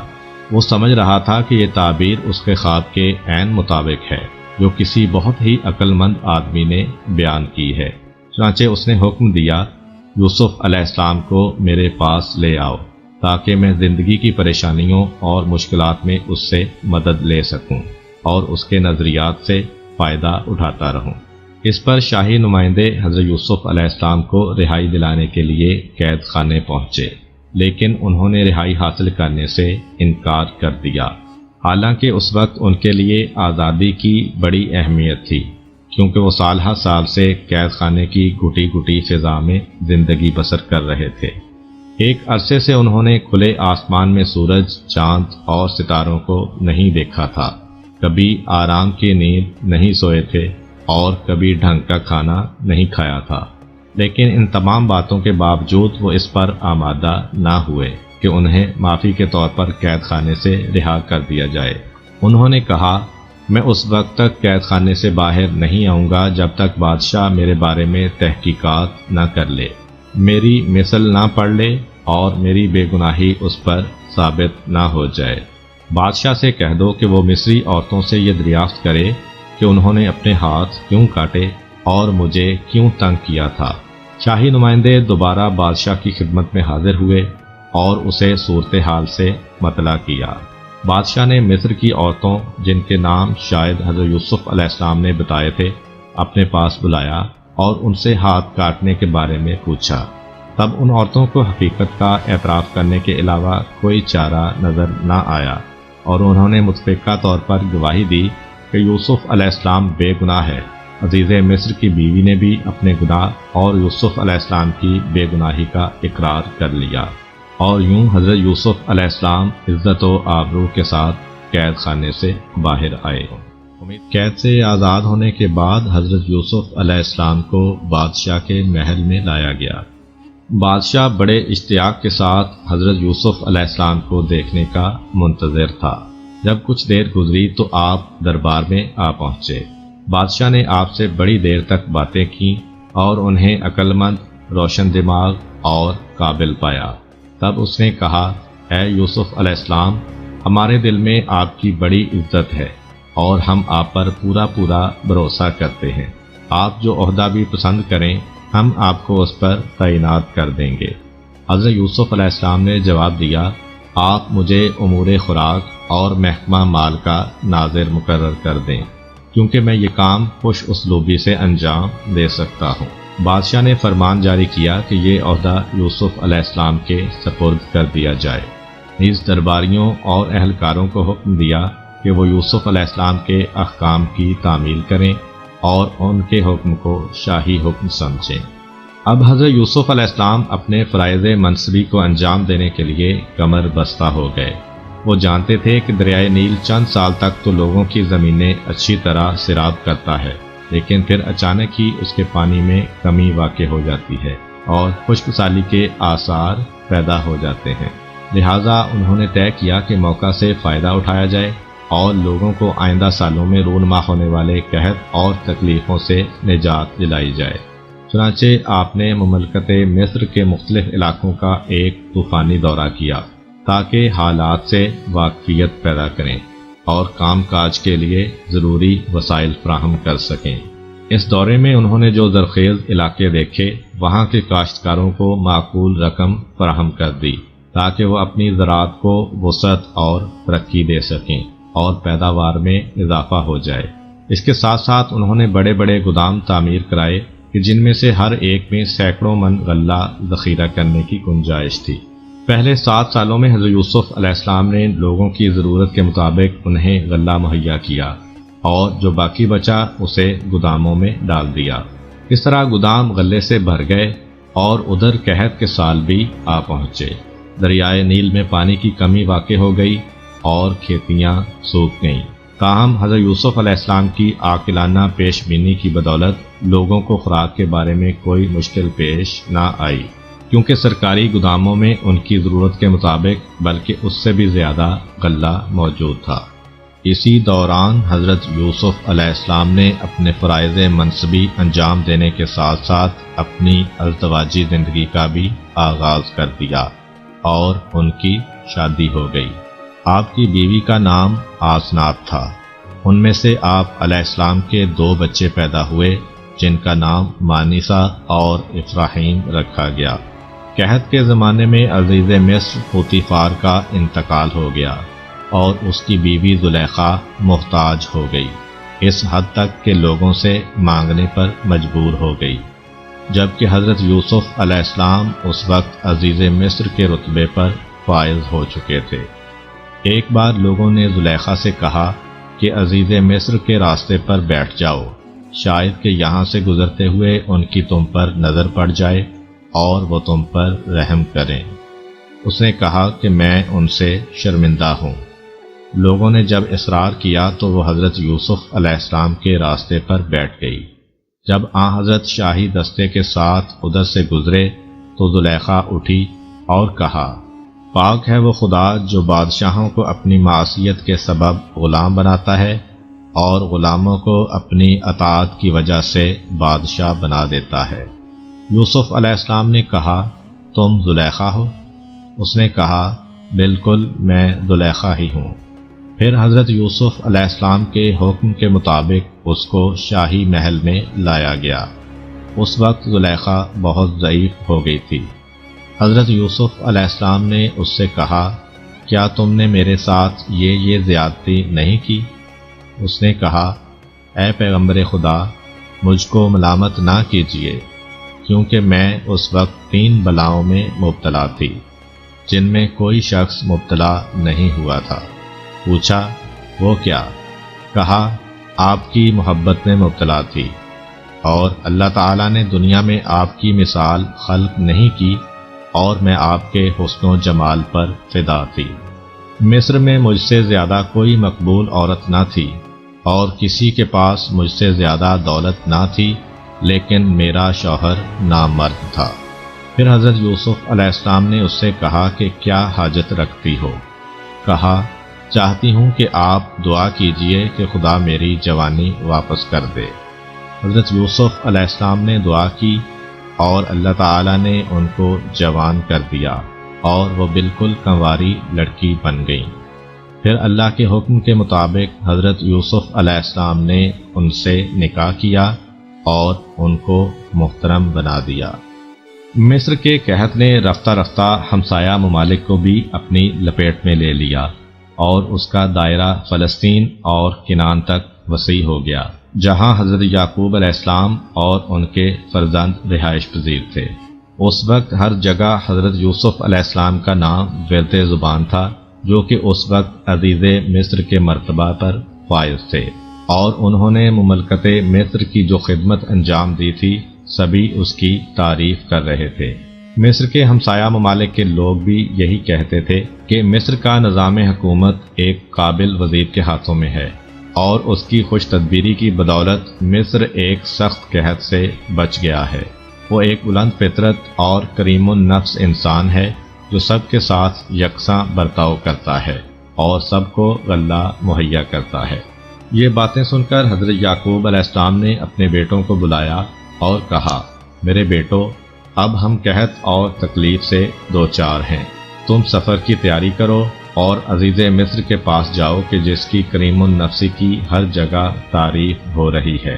وہ سمجھ رہا تھا کہ یہ تعبیر اس کے خواب کے عین مطابق ہے جو کسی بہت ہی عقل مند آدمی نے بیان کی ہے۔ چنانچہ اس نے حکم دیا، یوسف علیہ السلام کو میرے پاس لے آؤ تاکہ میں زندگی کی پریشانیوں اور مشکلات میں اس سے مدد لے سکوں اور اس کے نظریات سے فائدہ اٹھاتا رہوں۔ اس پر شاہی نمائندے حضرت یوسف علیہ السلام کو رہائی دلانے کے لیے قید خانے پہنچے، لیکن انہوں نے رہائی حاصل کرنے سے انکار کر دیا، حالانکہ اس وقت ان کے لیے آزادی کی بڑی اہمیت تھی، کیونکہ وہ سال ہر سال سے قید خانے کی گھٹی گھٹی فضا میں زندگی بسر کر رہے تھے۔ ایک عرصے سے انہوں نے کھلے آسمان میں سورج، چاند اور ستاروں کو نہیں دیکھا تھا، کبھی آرام کی نیند نہیں سوئے تھے اور کبھی ڈھنگ کا کھانا نہیں کھایا تھا، لیکن ان تمام باتوں کے باوجود وہ اس پر آمادہ نہ ہوئے کہ انہیں معافی کے طور پر قید خانے سے رہا کر دیا جائے۔ انہوں نے کہا، میں اس وقت تک قید خانے سے باہر نہیں آؤں گا جب تک بادشاہ میرے بارے میں تحقیقات نہ کر لے، میری مثل نہ پڑھ لے اور میری بے گناہی اس پر ثابت نہ ہو جائے۔ بادشاہ سے کہہ دو کہ وہ مصری عورتوں سے یہ دریافت کرے کہ انہوں نے اپنے ہاتھ کیوں کاٹے اور مجھے کیوں تنگ کیا تھا۔ شاہی نمائندے دوبارہ بادشاہ کی خدمت میں حاضر ہوئے اور اسے صورتحال سے مطلع کیا۔ بادشاہ نے مصر کی عورتوں، جن کے نام شاید حضرت یوسف علیہ السلام نے بتائے تھے، اپنے پاس بلایا اور ان سے ہاتھ کاٹنے کے بارے میں پوچھا۔ تب ان عورتوں کو حقیقت کا اعتراف کرنے کے علاوہ کوئی چارہ نظر نہ آیا اور انہوں نے متفقہ طور پر گواہی دی کہ یوسف علیہ السلام بے گناہ ہے۔ عزیز مصر کی بیوی نے بھی اپنے گناہ اور یوسف علیہ السلام کی بے گناہی کا اقرار کر لیا، اور یوں حضرت یوسف علیہ السلام عزت و آبرو کے ساتھ قید خانے سے باہر آئے۔ قید سے آزاد ہونے کے بعد حضرت یوسف علیہ السلام کو بادشاہ کے محل میں لایا گیا۔ بادشاہ بڑے اشتیاق کے ساتھ حضرت یوسف علیہ السلام کو دیکھنے کا منتظر تھا۔ جب کچھ دیر گزری تو آپ دربار میں آ پہنچے۔ بادشاہ نے آپ سے بڑی دیر تک باتیں کی اور انہیں عقل مند، روشن دماغ اور قابل پایا۔ تب اس نے کہا، اے یوسف علیہ السلام، ہمارے دل میں آپ کی بڑی عزت ہے اور ہم آپ پر پورا بھروسہ کرتے ہیں۔ آپ جو عہدہ بھی پسند کریں ہم آپ کو اس پر تعینات کر دیں گے۔ حضرت یوسف علیہ السلام نے جواب دیا، آپ مجھے امور خوراک اور محکمہ مال کا ناظر مقرر کر دیں، کیونکہ میں یہ کام خوش اسلوبی سے انجام دے سکتا ہوں۔ بادشاہ نے فرمان جاری کیا کہ یہ عہدہ یوسف علیہ السلام کے سپرد کر دیا جائے۔ نیز درباریوں اور اہلکاروں کو حکم دیا کہ وہ یوسف علیہ السلام کے احکام کی تعمیل کریں اور ان کے حکم کو شاہی حکم سمجھیں۔ اب حضرت یوسف علیہ السلام اپنے فرائض منصبی کو انجام دینے کے لیے کمر بستہ ہو گئے۔ وہ جانتے تھے کہ دریائے نیل چند سال تک تو لوگوں کی زمینیں اچھی طرح سیراب کرتا ہے، لیکن پھر اچانک ہی اس کے پانی میں کمی واقع ہو جاتی ہے اور خشک سالی کے آثار پیدا ہو جاتے ہیں۔ لہٰذا انہوں نے طے کیا کہ موقع سے فائدہ اٹھایا جائے اور لوگوں کو آئندہ سالوں میں رونما ہونے والے قحط اور تکلیفوں سے نجات دلائی جائے۔ چنانچہ آپ نے مملکت مصر کے مختلف علاقوں کا ایک طوفانی دورہ کیا تاکہ حالات سے واقفیت پیدا کریں اور کام کاج کے لیے ضروری وسائل فراہم کر سکیں۔ اس دورے میں انہوں نے جو زرخیز علاقے دیکھے، وہاں کے کاشتکاروں کو معقول رقم فراہم کر دی تاکہ وہ اپنی زراعت کو وسعت اور ترقی دے سکیں اور پیداوار میں اضافہ ہو جائے۔ اس کے ساتھ ساتھ انہوں نے بڑے بڑے گودام تعمیر کرائے کہ جن میں سے ہر ایک میں سینکڑوں من غلہ ذخیرہ کرنے کی گنجائش تھی۔ پہلے 7 سالوں میں حضرت یوسف علیہ السلام نے لوگوں کی ضرورت کے مطابق انہیں غلہ مہیا کیا اور جو باقی بچا اسے گوداموں میں ڈال دیا۔ اس طرح گودام غلے سے بھر گئے اور ادھر قحط کے سال بھی آ پہنچے۔ دریائے نیل میں پانی کی کمی واقع ہو گئی اور کھیتیاں سوکھ گئیں۔ تاہم حضرت یوسف علیہ السلام کی عاقلانہ پیش بینی کی بدولت لوگوں کو خوراک کے بارے میں کوئی مشکل پیش نہ آئی، کیونکہ سرکاری گوداموں میں ان کی ضرورت کے مطابق بلکہ اس سے بھی زیادہ غلہ موجود تھا۔ اسی دوران حضرت یوسف علیہ السلام نے اپنے فرائض منصبی انجام دینے کے ساتھ ساتھ اپنی ازدواجی زندگی کا بھی آغاز کر دیا اور ان کی شادی ہو گئی۔ آپ کی بیوی کا نام آسنات تھا۔ ان میں سے آپ علیہ السلام کے 2 بچے پیدا ہوئے جن کا نام مانیسا اور افراہیم رکھا گیا۔ قحط کے زمانے میں عزیز مصر پوتیفار کا انتقال ہو گیا اور اس کی بیوی زلیخا محتاج ہو گئی، اس حد تک کہ لوگوں سے مانگنے پر مجبور ہو گئی، جبکہ حضرت یوسف علیہ السلام اس وقت عزیز مصر کے رتبے پر فائز ہو چکے تھے۔ ایک بار لوگوں نے زلیخا سے کہا کہ عزیز مصر کے راستے پر بیٹھ جاؤ، شاید کہ یہاں سے گزرتے ہوئے ان کی تم پر نظر پڑ جائے اور وہ تم پر رحم کریں۔ اس نے کہا کہ میں ان سے شرمندہ ہوں۔ لوگوں نے جب اصرار کیا تو وہ حضرت یوسف علیہ السلام کے راستے پر بیٹھ گئی۔ جب حضرت شاہی دستے کے ساتھ ادھر سے گزرے تو زلیخا اٹھی اور کہا، پاک ہے وہ خدا جو بادشاہوں کو اپنی معصیت کے سبب غلام بناتا ہے اور غلاموں کو اپنی اطاعت کی وجہ سے بادشاہ بنا دیتا ہے۔ یوسف علیہ السلام نے کہا، تم زلیخا ہو؟ اس نے کہا، بالکل میں زلیخا ہی ہوں۔ پھر حضرت یوسف علیہ السلام کے حکم کے مطابق اس کو شاہی محل میں لایا گیا۔ اس وقت زلیخا بہت ضعیف ہو گئی تھی۔ حضرت یوسف علیہ السلام نے اس سے کہا، کیا تم نے میرے ساتھ یہ زیادتی نہیں کی؟ اس نے کہا، اے پیغمبر خدا، مجھ کو ملامت نہ کیجیے، کیونکہ میں اس وقت 3 بلاؤں میں مبتلا تھی جن میں کوئی شخص مبتلا نہیں ہوا تھا۔ پوچھا، وہ کیا؟ کہا، آپ کی محبت میں مبتلا تھی اور اللہ تعالیٰ نے دنیا میں آپ کی مثال خلق نہیں کی اور میں آپ کے حسن و جمال پر فدا تھی۔ مصر میں مجھ سے زیادہ کوئی مقبول عورت نہ تھی اور کسی کے پاس مجھ سے زیادہ دولت نہ تھی، لیکن میرا شوہر نامرد تھا۔ پھر حضرت یوسف علیہ السلام نے اس سے کہا کہ کیا حاجت رکھتی ہو؟ کہا، چاہتی ہوں کہ آپ دعا کیجئے کہ خدا میری جوانی واپس کر دے۔ حضرت یوسف علیہ السلام نے دعا کی اور اللہ تعالیٰ نے ان کو جوان کر دیا اور وہ بالکل کنواری لڑکی بن گئیں۔ پھر اللہ کے حکم کے مطابق حضرت یوسف علیہ السلام نے ان سے نکاح کیا اور ان کو محترم بنا دیا۔ مصر کے قحط نے رفتہ رفتہ ہمسایہ ممالک کو بھی اپنی لپیٹ میں لے لیا اور اس کا دائرہ فلسطین اور کنعان تک وسیع ہو گیا، جہاں حضرت یعقوب علیہ السلام اور ان کے فرزند رہائش پذیر تھے۔ اس وقت ہر جگہ حضرت یوسف علیہ السلام کا نام ورد زبان تھا، جو کہ اس وقت عزیز مصر کے مرتبہ پر فائز تھے، اور انہوں نے مملکت مصر کی جو خدمت انجام دی تھی سبھی اس کی تعریف کر رہے تھے۔ مصر کے ہمسایہ ممالک کے لوگ بھی یہی کہتے تھے کہ مصر کا نظام حکومت ایک قابل وزیر کے ہاتھوں میں ہے اور اس کی خوش تدبیری کی بدولت مصر ایک سخت قحط سے بچ گیا ہے۔ وہ ایک بلند فطرت اور کریم النفس انسان ہے جو سب کے ساتھ یکساں برتاؤ کرتا ہے اور سب کو غلہ مہیا کرتا ہے۔ یہ باتیں سن کر حضرت یعقوب علیہ السلام نے اپنے بیٹوں کو بلایا اور کہا، میرے بیٹو، اب ہم قحط اور تکلیف سے دوچار ہیں۔ تم سفر کی تیاری کرو اور عزیز مصر کے پاس جاؤ کہ جس کی کریم النفسی کی ہر جگہ تعریف ہو رہی ہے،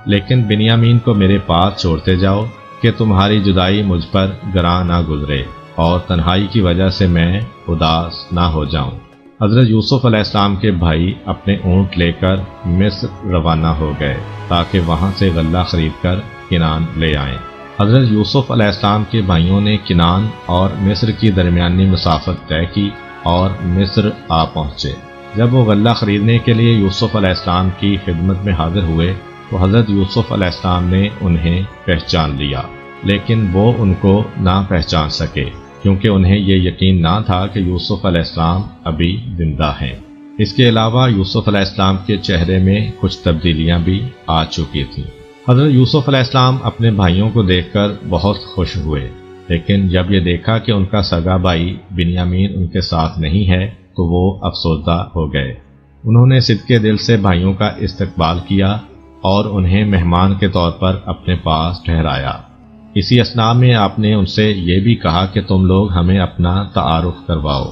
لیکن بنیامین کو میرے پاس چھوڑتے جاؤ کہ تمہاری جدائی مجھ پر گراں نہ گزرے اور تنہائی کی وجہ سے میں اداس نہ ہو جاؤں۔ حضرت یوسف علیہ السلام کے بھائی اپنے اونٹ لے کر مصر روانہ ہو گئے تاکہ وہاں سے غلہ خرید کر کنعان لے آئیں۔ حضرت یوسف علیہ السلام کے بھائیوں نے کنعان اور مصر کی درمیانی مسافت طے کی اور مصر آ پہنچے۔ جب وہ غلہ خریدنے کے لیے یوسف علیہ السلام کی خدمت میں حاضر ہوئے تو حضرت یوسف علیہ السلام نے انہیں پہچان لیا۔ لیکن وہ ان کو نہ پہچان سکے کیونکہ انہیں یہ یقین نہ تھا کہ یوسف علیہ السلام ابھی زندہ ہیں۔ اس کے علاوہ یوسف علیہ السلام کے چہرے میں کچھ تبدیلیاں بھی آ چکی تھیں۔ حضرت یوسف علیہ السلام اپنے بھائیوں کو دیکھ کر بہت خوش ہوئے، لیکن جب یہ دیکھا کہ ان کا سگا بھائی بنیامین ان کے ساتھ نہیں ہے تو وہ افسردہ ہو گئے۔ انہوں نے صدقے دل سے بھائیوں کا استقبال کیا اور انہیں مہمان کے طور پر اپنے پاس ٹھہرایا۔ اسی اثناء میں آپ نے ان سے یہ بھی کہا کہ تم لوگ ہمیں اپنا تعارف کرواؤ۔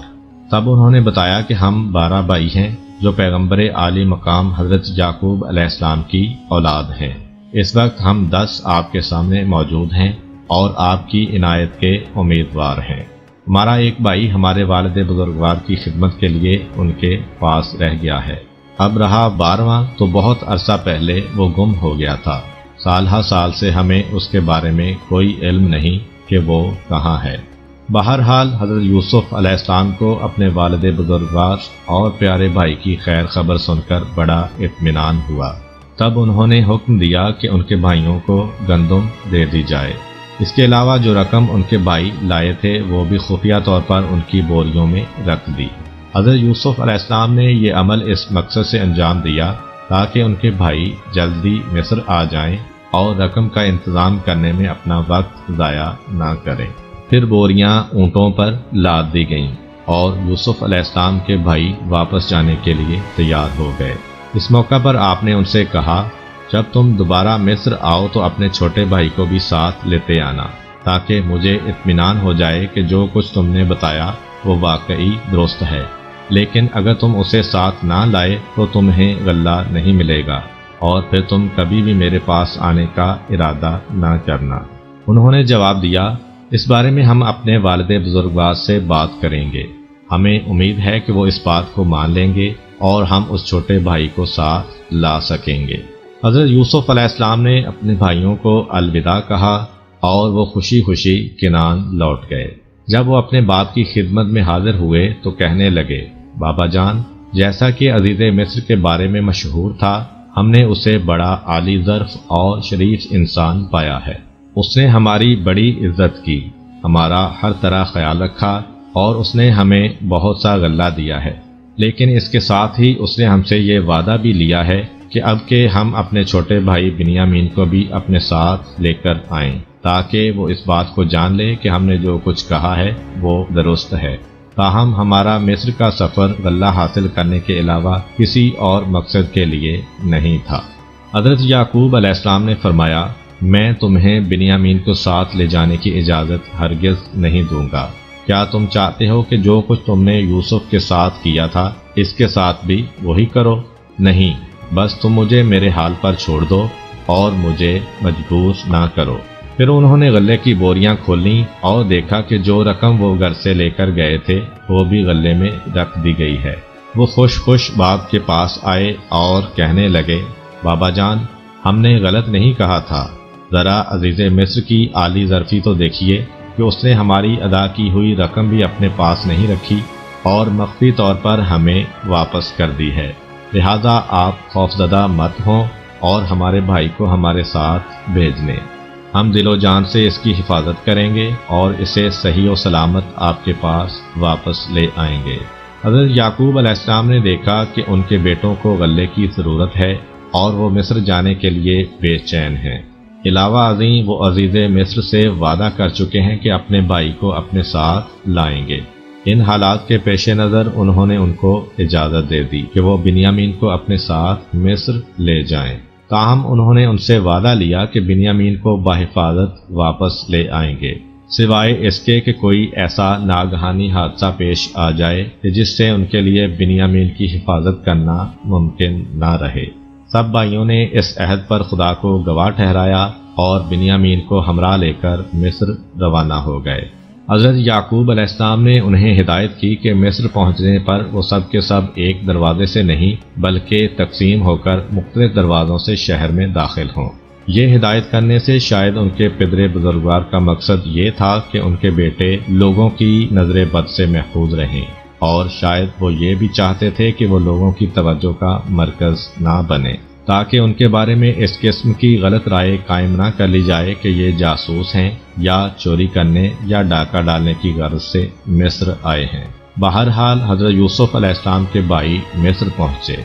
تب انہوں نے بتایا کہ ہم 12 بھائی ہیں جو پیغمبر عالی مقام حضرت یعقوب علیہ السلام کی اولاد ہیں۔ اس وقت ہم 10 آپ کے سامنے موجود ہیں اور آپ کی عنایت کے امیدوار ہیں۔ ہمارا ایک بھائی ہمارے والد بزرگوار کی خدمت کے لیے ان کے پاس رہ گیا ہے۔ اب رہا 12واں تو بہت عرصہ پہلے وہ گم ہو گیا تھا۔ سال ہر سال سے ہمیں اس کے بارے میں کوئی علم نہیں کہ وہ کہاں ہے۔ بہرحال حضرت یوسف علیہ السلام کو اپنے والد بزرگوار اور پیارے بھائی کی خیر خبر سن کر بڑا اطمینان ہوا۔ تب انہوں نے حکم دیا کہ ان کے بھائیوں کو گندم دے دی جائے۔ اس کے علاوہ جو رقم ان کے بھائی لائے تھے وہ بھی خفیہ طور پر ان کی بوریوں میں رکھ دی۔ حضرت یوسف علیہ السلام نے یہ عمل اس مقصد سے انجام دیا تاکہ ان کے بھائی جلدی مصر آ جائیں اور رقم کا انتظام کرنے میں اپنا وقت ضائع نہ کریں۔ پھر بوریاں اونٹوں پر لاد دی گئیں اور یوسف علیہ السلام کے بھائی واپس جانے کے لیے تیار ہو گئے۔ اس موقع پر آپ نے ان سے کہا، جب تم دوبارہ مصر آؤ تو اپنے چھوٹے بھائی کو بھی ساتھ لیتے آنا تاکہ مجھے اطمینان ہو جائے کہ جو کچھ تم نے بتایا وہ واقعی درست ہے، لیکن اگر تم اسے ساتھ نہ لائے تو تمہیں غلہ نہیں ملے گا اور پھر تم کبھی بھی میرے پاس آنے کا ارادہ نہ کرنا۔ انہوں نے جواب دیا، اس بارے میں ہم اپنے والد بزرگوار سے بات کریں گے، ہمیں امید ہے کہ وہ اس بات کو مان لیں گے اور ہم اس چھوٹے بھائی کو ساتھ لا سکیں گے۔ حضرت یوسف علیہ السلام نے اپنے بھائیوں کو الوداع کہا اور وہ خوشی خوشی کنعان لوٹ گئے۔ جب وہ اپنے باپ کی خدمت میں حاضر ہوئے تو کہنے لگے، بابا جان، جیسا کہ عزیز مصر کے بارے میں مشہور تھا، ہم نے اسے بڑا عالی ظرف اور شریف انسان پایا ہے۔ اس نے ہماری بڑی عزت کی، ہمارا ہر طرح خیال رکھا اور اس نے ہمیں بہت سا غلہ دیا ہے، لیکن اس کے ساتھ ہی اس نے ہم سے یہ وعدہ بھی لیا ہے کہ اب کہ ہم اپنے چھوٹے بھائی بنیامین کو بھی اپنے ساتھ لے کر آئیں تاکہ وہ اس بات کو جان لے کہ ہم نے جو کچھ کہا ہے وہ درست ہے۔ تاہم ہمارا مصر کا سفر غلہ حاصل کرنے کے علاوہ کسی اور مقصد کے لیے نہیں تھا۔ حضرت یعقوب علیہ السلام نے فرمایا، میں تمہیں بنیامین کو ساتھ لے جانے کی اجازت ہرگز نہیں دوں گا۔ کیا تم چاہتے ہو کہ جو کچھ تم نے یوسف کے ساتھ کیا تھا اس کے ساتھ بھی وہی کرو؟ نہیں، بس تم مجھے میرے حال پر چھوڑ دو اور مجھے مجبور نہ کرو۔ پھر انہوں نے غلے کی بوریاں کھولیں اور دیکھا کہ جو رقم وہ گھر سے لے کر گئے تھے وہ بھی غلے میں رکھ دی گئی ہے۔ وہ خوش خوش باپ کے پاس آئے اور کہنے لگے، بابا جان، ہم نے غلط نہیں کہا تھا، ذرا عزیز مصر کی عالی ظرفی تو دیکھیے کہ اس نے ہماری ادا کی ہوئی رقم بھی اپنے پاس نہیں رکھی اور مخفی طور پر ہمیں واپس کر دی ہے۔ لہذا آپ خوفزدہ مت ہوں اور ہمارے بھائی کو ہمارے ساتھ بھیج لیں، ہم دل و جان سے اس کی حفاظت کریں گے اور اسے صحیح و سلامت آپ کے پاس واپس لے آئیں گے۔ حضرت یعقوب علیہ السلام نے دیکھا کہ ان کے بیٹوں کو غلے کی ضرورت ہے اور وہ مصر جانے کے لیے بے چین ہیں۔ علاوہ ازیں وہ عزیز مصر سے وعدہ کر چکے ہیں کہ اپنے بھائی کو اپنے ساتھ لائیں گے۔ ان حالات کے پیش نظر انہوں نے ان کو اجازت دے دی کہ وہ بنیامین کو اپنے ساتھ مصر لے جائیں۔ تاہم انہوں نے ان سے وعدہ لیا کہ بنیامین کو بحفاظت واپس لے آئیں گے، سوائے اس کے کہ کوئی ایسا ناگہانی حادثہ پیش آ جائے کہ جس سے ان کے لیے بنیامین کی حفاظت کرنا ممکن نہ رہے۔ سب بھائیوں نے اس عہد پر خدا کو گواہ ٹھہرایا اور بنیامین کو ہمراہ لے کر مصر روانہ ہو گئے۔ حضرت یعقوب علیہ السلام نے انہیں ہدایت کی کہ مصر پہنچنے پر وہ سب کے سب ایک دروازے سے نہیں بلکہ تقسیم ہو کر مختلف دروازوں سے شہر میں داخل ہوں۔ یہ ہدایت کرنے سے شاید ان کے پدر بزرگوار کا مقصد یہ تھا کہ ان کے بیٹے لوگوں کی نظر بد سے محفوظ رہیں، اور شاید وہ یہ بھی چاہتے تھے کہ وہ لوگوں کی توجہ کا مرکز نہ بنے۔ تاکہ ان کے بارے میں اس قسم کی غلط رائے قائم نہ کر لی جائے کہ یہ جاسوس ہیں یا چوری کرنے یا ڈاکہ ڈالنے کی غرض سے مصر آئے ہیں۔ بہرحال حضرت یوسف علیہ السلام کے بھائی مصر پہنچے،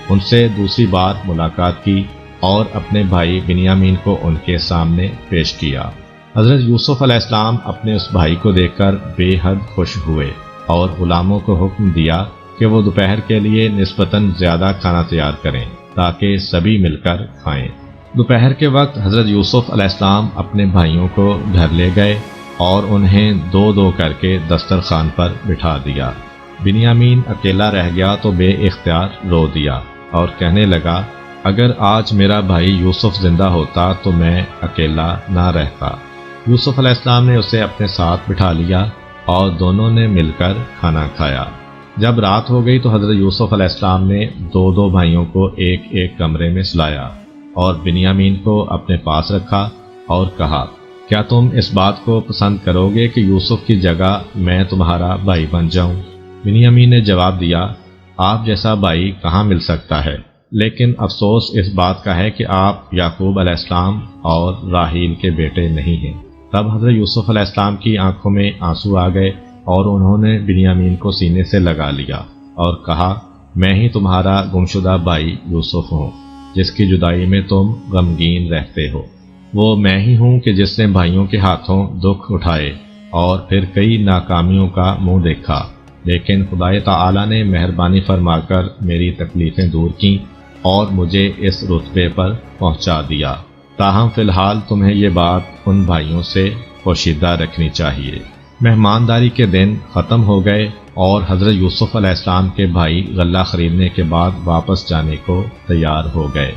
ان سے دوسری بار ملاقات کی اور اپنے بھائی بنیامین کو ان کے سامنے پیش کیا۔ حضرت یوسف علیہ السلام اپنے اس بھائی کو دیکھ کر بے حد خوش ہوئے اور غلاموں کو حکم دیا کہ وہ دوپہر کے لیے نسبتاً زیادہ کھانا تیار کریں تاکہ سبھی مل کر کھائیں۔ دوپہر کے وقت حضرت یوسف علیہ السلام اپنے بھائیوں کو گھر لے گئے اور انہیں دو دو کر کے دسترخوان پر بٹھا دیا۔ بنیامین اکیلا رہ گیا تو بے اختیار رو دیا اور کہنے لگا، اگر آج میرا بھائی یوسف زندہ ہوتا تو میں اکیلا نہ رہتا۔ یوسف علیہ السلام نے اسے اپنے ساتھ بٹھا لیا اور دونوں نے مل کر کھانا کھایا۔ جب رات ہو گئی تو حضرت یوسف علیہ السلام نے دو دو بھائیوں کو ایک ایک کمرے میں سلایا اور بنیامین کو اپنے پاس رکھا اور کہا، کیا تم اس بات کو پسند کرو گے کہ یوسف کی جگہ میں تمہارا بھائی بن جاؤں؟ بنیامین نے جواب دیا، آپ جیسا بھائی کہاں مل سکتا ہے، لیکن افسوس اس بات کا ہے کہ آپ یعقوب علیہ السلام اور راحیل کے بیٹے نہیں ہیں۔ تب حضرت یوسف علیہ السلام کی آنکھوں میں آنسو آ گئے اور انہوں نے بنیامین کو سینے سے لگا لیا اور کہا، میں ہی تمہارا گمشدہ بھائی یوسف ہوں جس کی جدائی میں تم غمگین رہتے ہو۔ وہ میں ہی ہوں کہ جس نے بھائیوں کے ہاتھوں دکھ اٹھائے اور پھر کئی ناکامیوں کا منہ دیکھا، لیکن خدائے تعالی نے مہربانی فرما کر میری تکلیفیں دور کیں اور مجھے اس رتبے پر پہنچا دیا۔ تاہم فی الحال تمہیں یہ بات ان بھائیوں سے پوشیدہ رکھنی چاہیے۔ مہمانداری کے دن ختم ہو گئے اور حضرت یوسف علیہ السلام کے بھائی غلہ خریدنے کے بعد واپس جانے کو تیار ہو گئے۔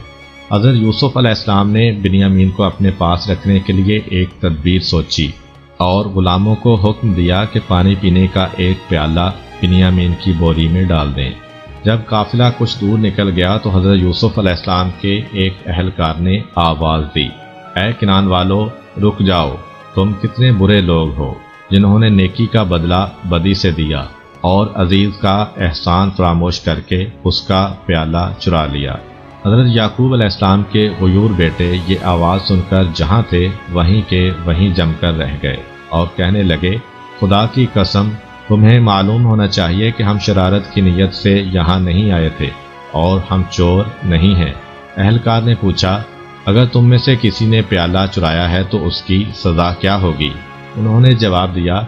حضرت یوسف علیہ السلام نے بنیامین کو اپنے پاس رکھنے کے لیے ایک تدبیر سوچی اور غلاموں کو حکم دیا کہ پانی پینے کا ایک پیالہ بنیامین کی بوری میں ڈال دیں۔ جب قافلہ کچھ دور نکل گیا تو حضرت یوسف علیہ السلام کے ایک اہلکار نے آواز دی، اے کنعان والو، رک جاؤ، تم کتنے برے لوگ ہو جنہوں نے نیکی کا بدلہ بدی سے دیا اور عزیز کا احسان فراموش کر کے اس کا پیالہ چرا لیا۔ حضرت یعقوب علیہ السلام کے غیور بیٹے یہ آواز سن کر جہاں تھے وہیں کے وہیں جم کر رہ گئے اور کہنے لگے، خدا کی قسم، تمہیں معلوم ہونا چاہیے کہ ہم شرارت کی نیت سے یہاں نہیں آئے تھے اور ہم چور نہیں ہیں۔ اہلکار نے پوچھا، اگر تم میں سے کسی نے پیالہ چرایا ہے تو اس کی سزا کیا ہوگی؟ انہوں نے جواب دیا،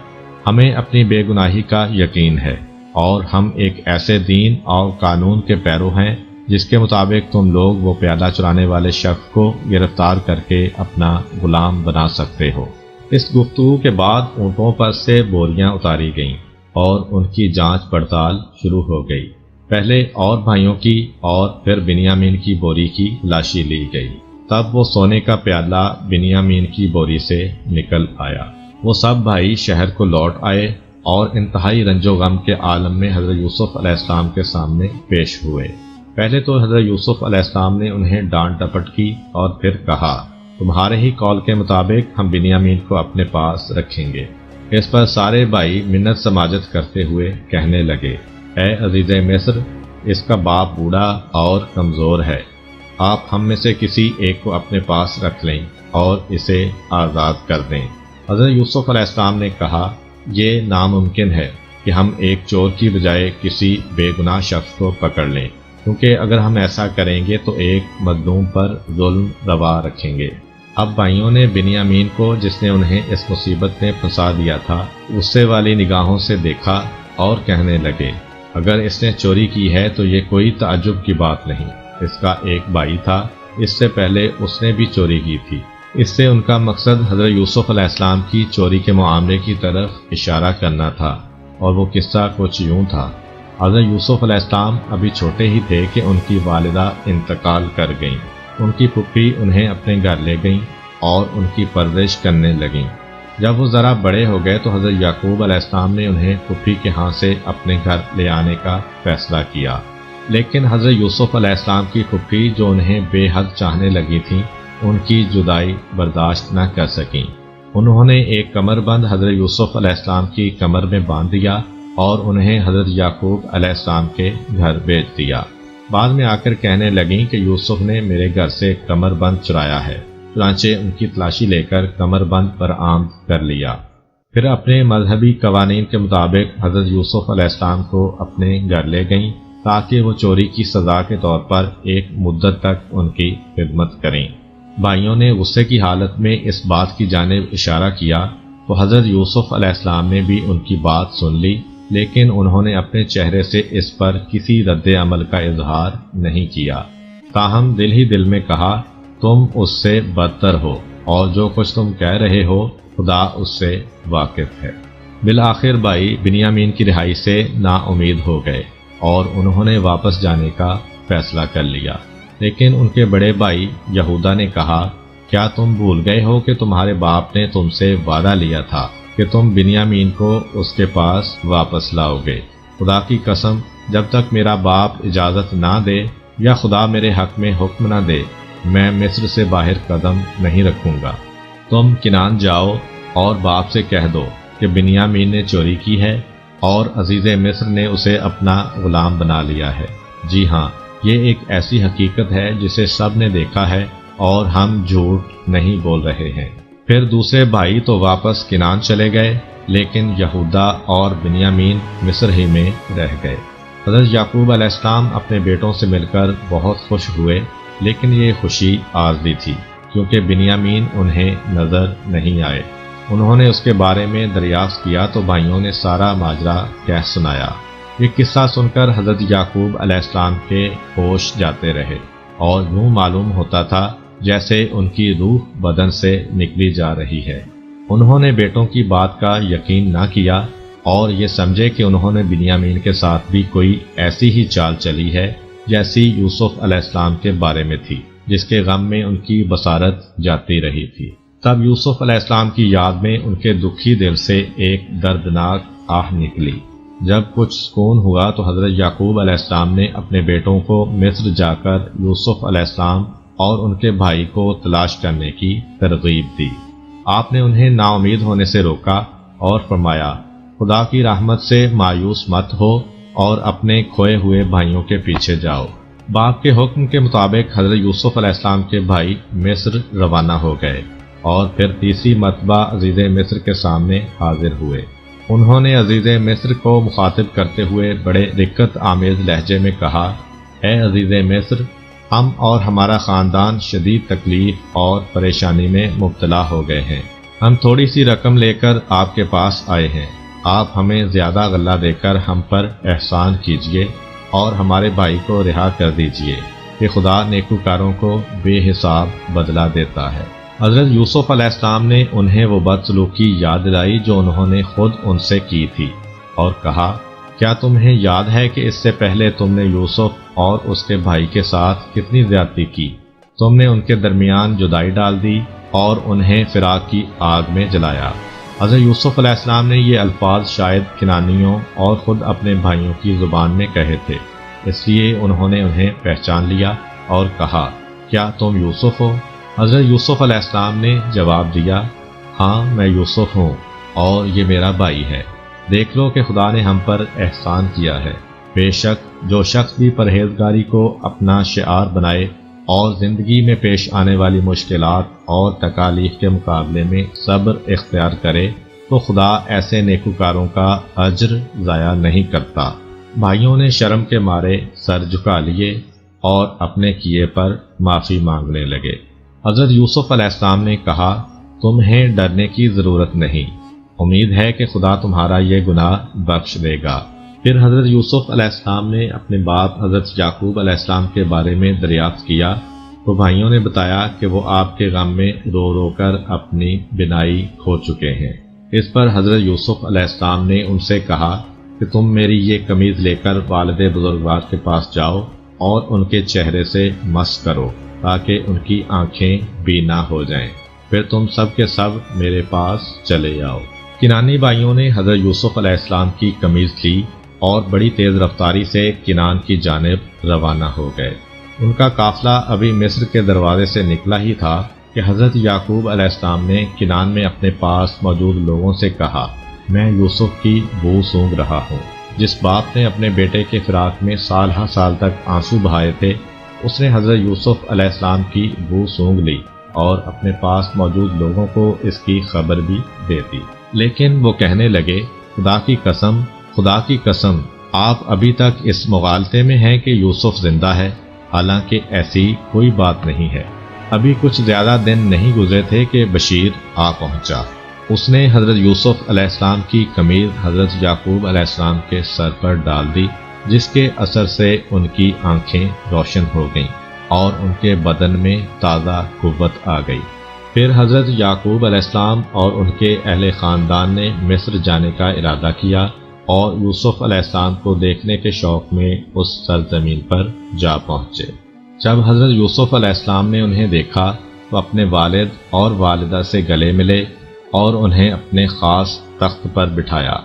ہمیں اپنی بے گناہی کا یقین ہے اور ہم ایک ایسے دین اور قانون کے پیرو ہیں جس کے مطابق تم لوگ وہ پیالہ چرانے والے شخص کو گرفتار کر کے اپنا غلام بنا سکتے ہو۔ اس گفتگو کے بعد اونٹوں پر سے بوریاں اتاری گئیں اور ان کی جانچ پڑتال شروع ہو گئی۔ پہلے اور بھائیوں کی اور پھر بنیامین کی بوری کی تلاشی لی گئی۔ تب وہ سونے کا پیالہ بنیامین کی بوری سے نکل آیا۔ وہ سب بھائی شہر کو لوٹ آئے اور انتہائی رنج و غم کے عالم میں حضرت یوسف علیہ السلام کے سامنے پیش ہوئے۔ پہلے تو حضرت یوسف علیہ السلام نے انہیں ڈانٹ ڈپٹ کی اور پھر کہا، تمہارے ہی قول کے مطابق ہم بنیامین کو اپنے پاس رکھیں گے۔ اس پر سارے بھائی منت سماجت کرتے ہوئے کہنے لگے، اے عزیز مصر، اس کا باپ بوڑھا اور کمزور ہے، آپ ہم میں سے کسی ایک کو اپنے پاس رکھ لیں اور اسے آزاد کر دیں۔ حضرت یوسف علیہ السلام نے کہا، یہ ناممکن ہے کہ ہم ایک چور کی بجائے کسی بے گناہ شخص کو پکڑ لیں، کیونکہ اگر ہم ایسا کریں گے تو ایک مظلوم پر ظلم روا رکھیں گے۔ اب بھائیوں نے بنیامین کو، جس نے انہیں اس مصیبت میں پھنسا دیا تھا، غصے والی نگاہوں سے دیکھا اور کہنے لگے، اگر اس نے چوری کی ہے تو یہ کوئی تعجب کی بات نہیں، اس کا ایک بھائی تھا، اس سے پہلے اس نے بھی چوری کی تھی۔ اس سے ان کا مقصد حضرت یوسف علیہ السلام کی چوری کے معاملے کی طرف اشارہ کرنا تھا، اور وہ قصہ کچھ یوں تھا۔ حضرت یوسف علیہ السلام ابھی چھوٹے ہی تھے کہ ان کی والدہ انتقال کر گئیں۔ ان کی پھپھی انہیں اپنے گھر لے گئیں اور ان کی پرورش کرنے لگیں۔ جب وہ ذرا بڑے ہو گئے تو حضرت یعقوب علیہ السلام نے انہیں پھپھی کے ہاں سے اپنے گھر لے آنے کا فیصلہ کیا، لیکن حضرت یوسف علیہ السلام کی پھپھی، جو انہیں بے حد چاہنے لگی تھیں، ان کی جدائی برداشت نہ کر سکیں۔ انہوں نے ایک کمر بند حضرت یوسف علیہ السلام کی کمر میں باندھ دیا اور انہیں حضرت یعقوب علیہ السلام کے گھر بھیج دیا۔ بعد میں آ کر کہنے لگیں کہ یوسف نے میرے گھر سے کمر بند چرایا ہے۔ چنانچہ ان کی تلاشی لے کر کمر بند پر آمد کر لیا۔ پھر اپنے مذہبی قوانین کے مطابق حضرت یوسف علیہ السلام کو اپنے گھر لے گئیں تاکہ وہ چوری کی سزا کے طور پر ایک مدت تک ان کی خدمت کریں۔ بھائیوں نے غصے کی حالت میں اس بات کی جانب اشارہ کیا تو حضرت یوسف علیہ السلام نے بھی ان کی بات سن لی، لیکن انہوں نے اپنے چہرے سے اس پر کسی رد عمل کا اظہار نہیں کیا، تاہم دل ہی دل میں کہا تم اس سے بدتر ہو اور جو کچھ تم کہہ رہے ہو خدا اس سے واقف ہے۔ بالآخر بھائی بنیامین کی رہائی سے نا امید ہو گئے اور انہوں نے واپس جانے کا فیصلہ کر لیا، لیکن ان کے بڑے بھائی یہودا نے کہا کیا تم بھول گئے ہو کہ تمہارے باپ نے تم سے وعدہ لیا تھا کہ تم بنیامین کو اس کے پاس واپس لاؤ گے؟ خدا کی قسم جب تک میرا باپ اجازت نہ دے یا خدا میرے حق میں حکم نہ دے میں مصر سے باہر قدم نہیں رکھوں گا۔ تم کنعان جاؤ اور باپ سے کہہ دو کہ بنیامین نے چوری کی ہے اور عزیز مصر نے اسے اپنا غلام بنا لیا ہے۔ جی ہاں، یہ ایک ایسی حقیقت ہے جسے سب نے دیکھا ہے اور ہم جھوٹ نہیں بول رہے ہیں۔ پھر دوسرے بھائی تو واپس کنعان چلے گئے، لیکن یہودا اور بنیامین مصر ہی میں رہ گئے۔ حضرت یعقوب علیہ السلام اپنے بیٹوں سے مل کر بہت خوش ہوئے، لیکن یہ خوشی عارضی تھی کیونکہ بنیامین انہیں نظر نہیں آئے۔ انہوں نے اس کے بارے میں دریافت کیا تو بھائیوں نے سارا ماجرا کہہ سنایا۔ یہ قصہ سن کر حضرت یعقوب علیہ السلام کے ہوش جاتے رہے اور یوں معلوم ہوتا تھا جیسے ان کی روح بدن سے نکلی جا رہی ہے۔ انہوں نے بیٹوں کی بات کا یقین نہ کیا اور یہ سمجھے کہ انہوں نے بنیامین کے ساتھ بھی کوئی ایسی ہی چال چلی ہے جیسی یوسف علیہ السلام کے بارے میں تھی، جس کے غم میں ان کی بصارت جاتی رہی تھی۔ تب یوسف علیہ السلام کی یاد میں ان کے دکھی دل سے ایک دردناک آہ نکلی۔ جب کچھ سکون ہوا تو حضرت یعقوب علیہ السلام نے اپنے بیٹوں کو مصر جا کر یوسف علیہ السلام اور ان کے بھائی کو تلاش کرنے کی ترغیب دی۔ آپ نے انہیں نا امید ہونے سے روکا اور فرمایا خدا کی رحمت سے مایوس مت ہو اور اپنے کھوئے ہوئے بھائیوں کے پیچھے جاؤ۔ باپ کے حکم کے مطابق حضرت یوسف علیہ السلام کے بھائی مصر روانہ ہو گئے اور پھر تیسری مرتبہ عزیز مصر کے سامنے حاضر ہوئے۔ انہوں نے عزیز مصر کو مخاطب کرتے ہوئے بڑے دقت آمیز لہجے میں کہا، اے عزیز مصر، ہم اور ہمارا خاندان شدید تکلیف اور پریشانی میں مبتلا ہو گئے ہیں۔ ہم تھوڑی سی رقم لے کر آپ کے پاس آئے ہیں۔ آپ ہمیں زیادہ غلہ دے کر ہم پر احسان کیجیے اور ہمارے بھائی کو رہا کر دیجیے کہ خدا نیکوکاروں کو بے حساب بدلہ دیتا ہے۔ حضرت یوسف علیہ السلام نے انہیں وہ بدسلوکی یاد دلائی جو انہوں نے خود ان سے کی تھی اور کہا، کیا تمہیں یاد ہے کہ اس سے پہلے تم نے یوسف اور اس کے بھائی کے ساتھ کتنی زیادتی کی؟ تم نے ان کے درمیان جدائی ڈال دی اور انہیں فراق کی آگ میں جلایا۔ حضرت یوسف علیہ السلام نے یہ الفاظ شاید کنانیوں اور خود اپنے بھائیوں کی زبان میں کہے تھے، اس لیے انہوں نے انہیں پہچان لیا اور کہا، کیا تم یوسف ہو؟ حضرت یوسف علیہ السلام نے جواب دیا، ہاں میں یوسف ہوں اور یہ میرا بھائی ہے۔ دیکھ لو کہ خدا نے ہم پر احسان کیا ہے۔ بے شک جو شخص بھی پرہیزگاری کو اپنا شعار بنائے اور زندگی میں پیش آنے والی مشکلات اور تکالیف کے مقابلے میں صبر اختیار کرے تو خدا ایسے نیکوکاروں کا اجر ضائع نہیں کرتا۔ بھائیوں نے شرم کے مارے سر جھکا لیے اور اپنے کیے پر معافی مانگنے لگے۔ حضرت یوسف علیہ السلام نے کہا، تمہیں ڈرنے کی ضرورت نہیں، امید ہے کہ خدا تمہارا یہ گناہ بخش دے گا۔ پھر حضرت یوسف علیہ السلام نے اپنے باپ حضرت یعقوب علیہ السلام کے بارے میں دریافت کیا تو بھائیوں نے بتایا کہ وہ آپ کے غم میں رو رو کر اپنی بینائی کھو چکے ہیں۔ اس پر حضرت یوسف علیہ السلام نے ان سے کہا کہ تم میری یہ قمیض لے کر والد بزرگوار کے پاس جاؤ اور ان کے چہرے سے مس کرو تاکہ ان کی آنکھیں بینا ہو جائیں، پھر تم سب کے سب میرے پاس چلے آؤ۔ کنانی بھائیوں نے حضرت یوسف علیہ السلام کی قمیض لی اور بڑی تیز رفتاری سے کنعان کی جانب روانہ ہو گئے۔ ان کا قافلہ ابھی مصر کے دروازے سے نکلا ہی تھا کہ حضرت یعقوب علیہ السلام نے کنعان میں اپنے پاس موجود لوگوں سے کہا، میں یوسف کی بو سونگھ رہا ہوں، جس باپ نے اپنے بیٹے کے فراق میں سال ہر سال تک آنسو بہائے تھے، اس نے حضرت یوسف علیہ السلام کی بو سونگھ لی اور اپنے پاس موجود لوگوں کو اس کی خبر بھی دے دی۔ لیکن وہ کہنے لگے، خدا کی قسم آپ ابھی تک اس مغالطے میں ہیں کہ یوسف زندہ ہے، حالانکہ ایسی کوئی بات نہیں ہے۔ ابھی کچھ زیادہ دن نہیں گزرے تھے کہ بشیر آ پہنچا۔ اس نے حضرت یوسف علیہ السلام کی قمیض حضرت یعقوب علیہ السلام کے سر پر ڈال دی، جس کے اثر سے ان کی آنکھیں روشن ہو گئیں اور ان کے بدن میں تازہ قوت آ گئی۔ پھر حضرت یعقوب علیہ السلام اور ان کے اہل خاندان نے مصر جانے کا ارادہ کیا اور یوسف علیہ السلام کو دیکھنے کے شوق میں اس سرزمین پر جا پہنچے۔ جب حضرت یوسف علیہ السلام نے انہیں دیکھا تو اپنے والد اور والدہ سے گلے ملے اور انہیں اپنے خاص تخت پر بٹھایا۔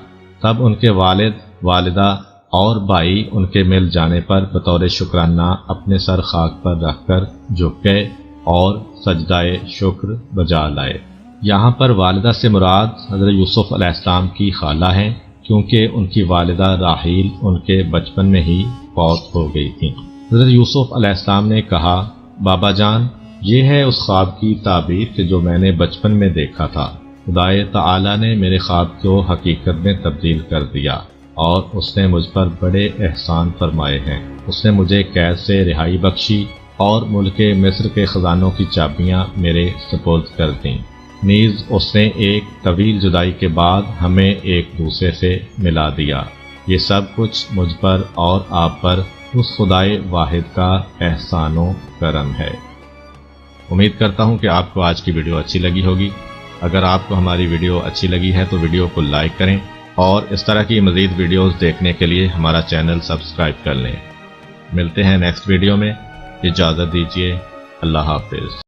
تب ان کے والد، والدہ اور بھائی ان کے مل جانے پر بطور شکرانہ اپنے سر خاک پر رکھ کر جھک گئے اور سجدائے شکر بجا لائے۔ یہاں پر والدہ سے مراد حضرت یوسف علیہ السلام کی خالہ ہیں، کیونکہ ان کی والدہ راحیل ان کے بچپن میں ہی فوت ہو گئی تھیں۔ حضرت یوسف علیہ السلام نے کہا، بابا جان، یہ ہے اس خواب کی تعبیر کہ جو میں نے بچپن میں دیکھا تھا۔ خدائے تعالی نے میرے خواب کو حقیقت میں تبدیل کر دیا اور اس نے مجھ پر بڑے احسان فرمائے ہیں۔ اس نے مجھے قید سے رہائی بخشی اور ملک مصر کے خزانوں کی چابیاں میرے سپرد کر دیں۔ نیز اس نے ایک طویل جدائی کے بعد ہمیں ایک دوسرے سے ملا دیا۔ یہ سب کچھ مجھ پر اور آپ پر اس خدائے واحد کا احسان و کرم ہے۔ امید کرتا ہوں کہ آپ کو آج کی ویڈیو اچھی لگی ہوگی۔ اگر آپ کو ہماری ویڈیو اچھی لگی ہے تو ویڈیو کو لائک کریں اور اس طرح کی مزید ویڈیوز دیکھنے کے لیے ہمارا چینل سبسکرائب کر لیں۔ ملتے ہیں نیکسٹ ویڈیو میں، اجازت دیجیے، اللہ حافظ۔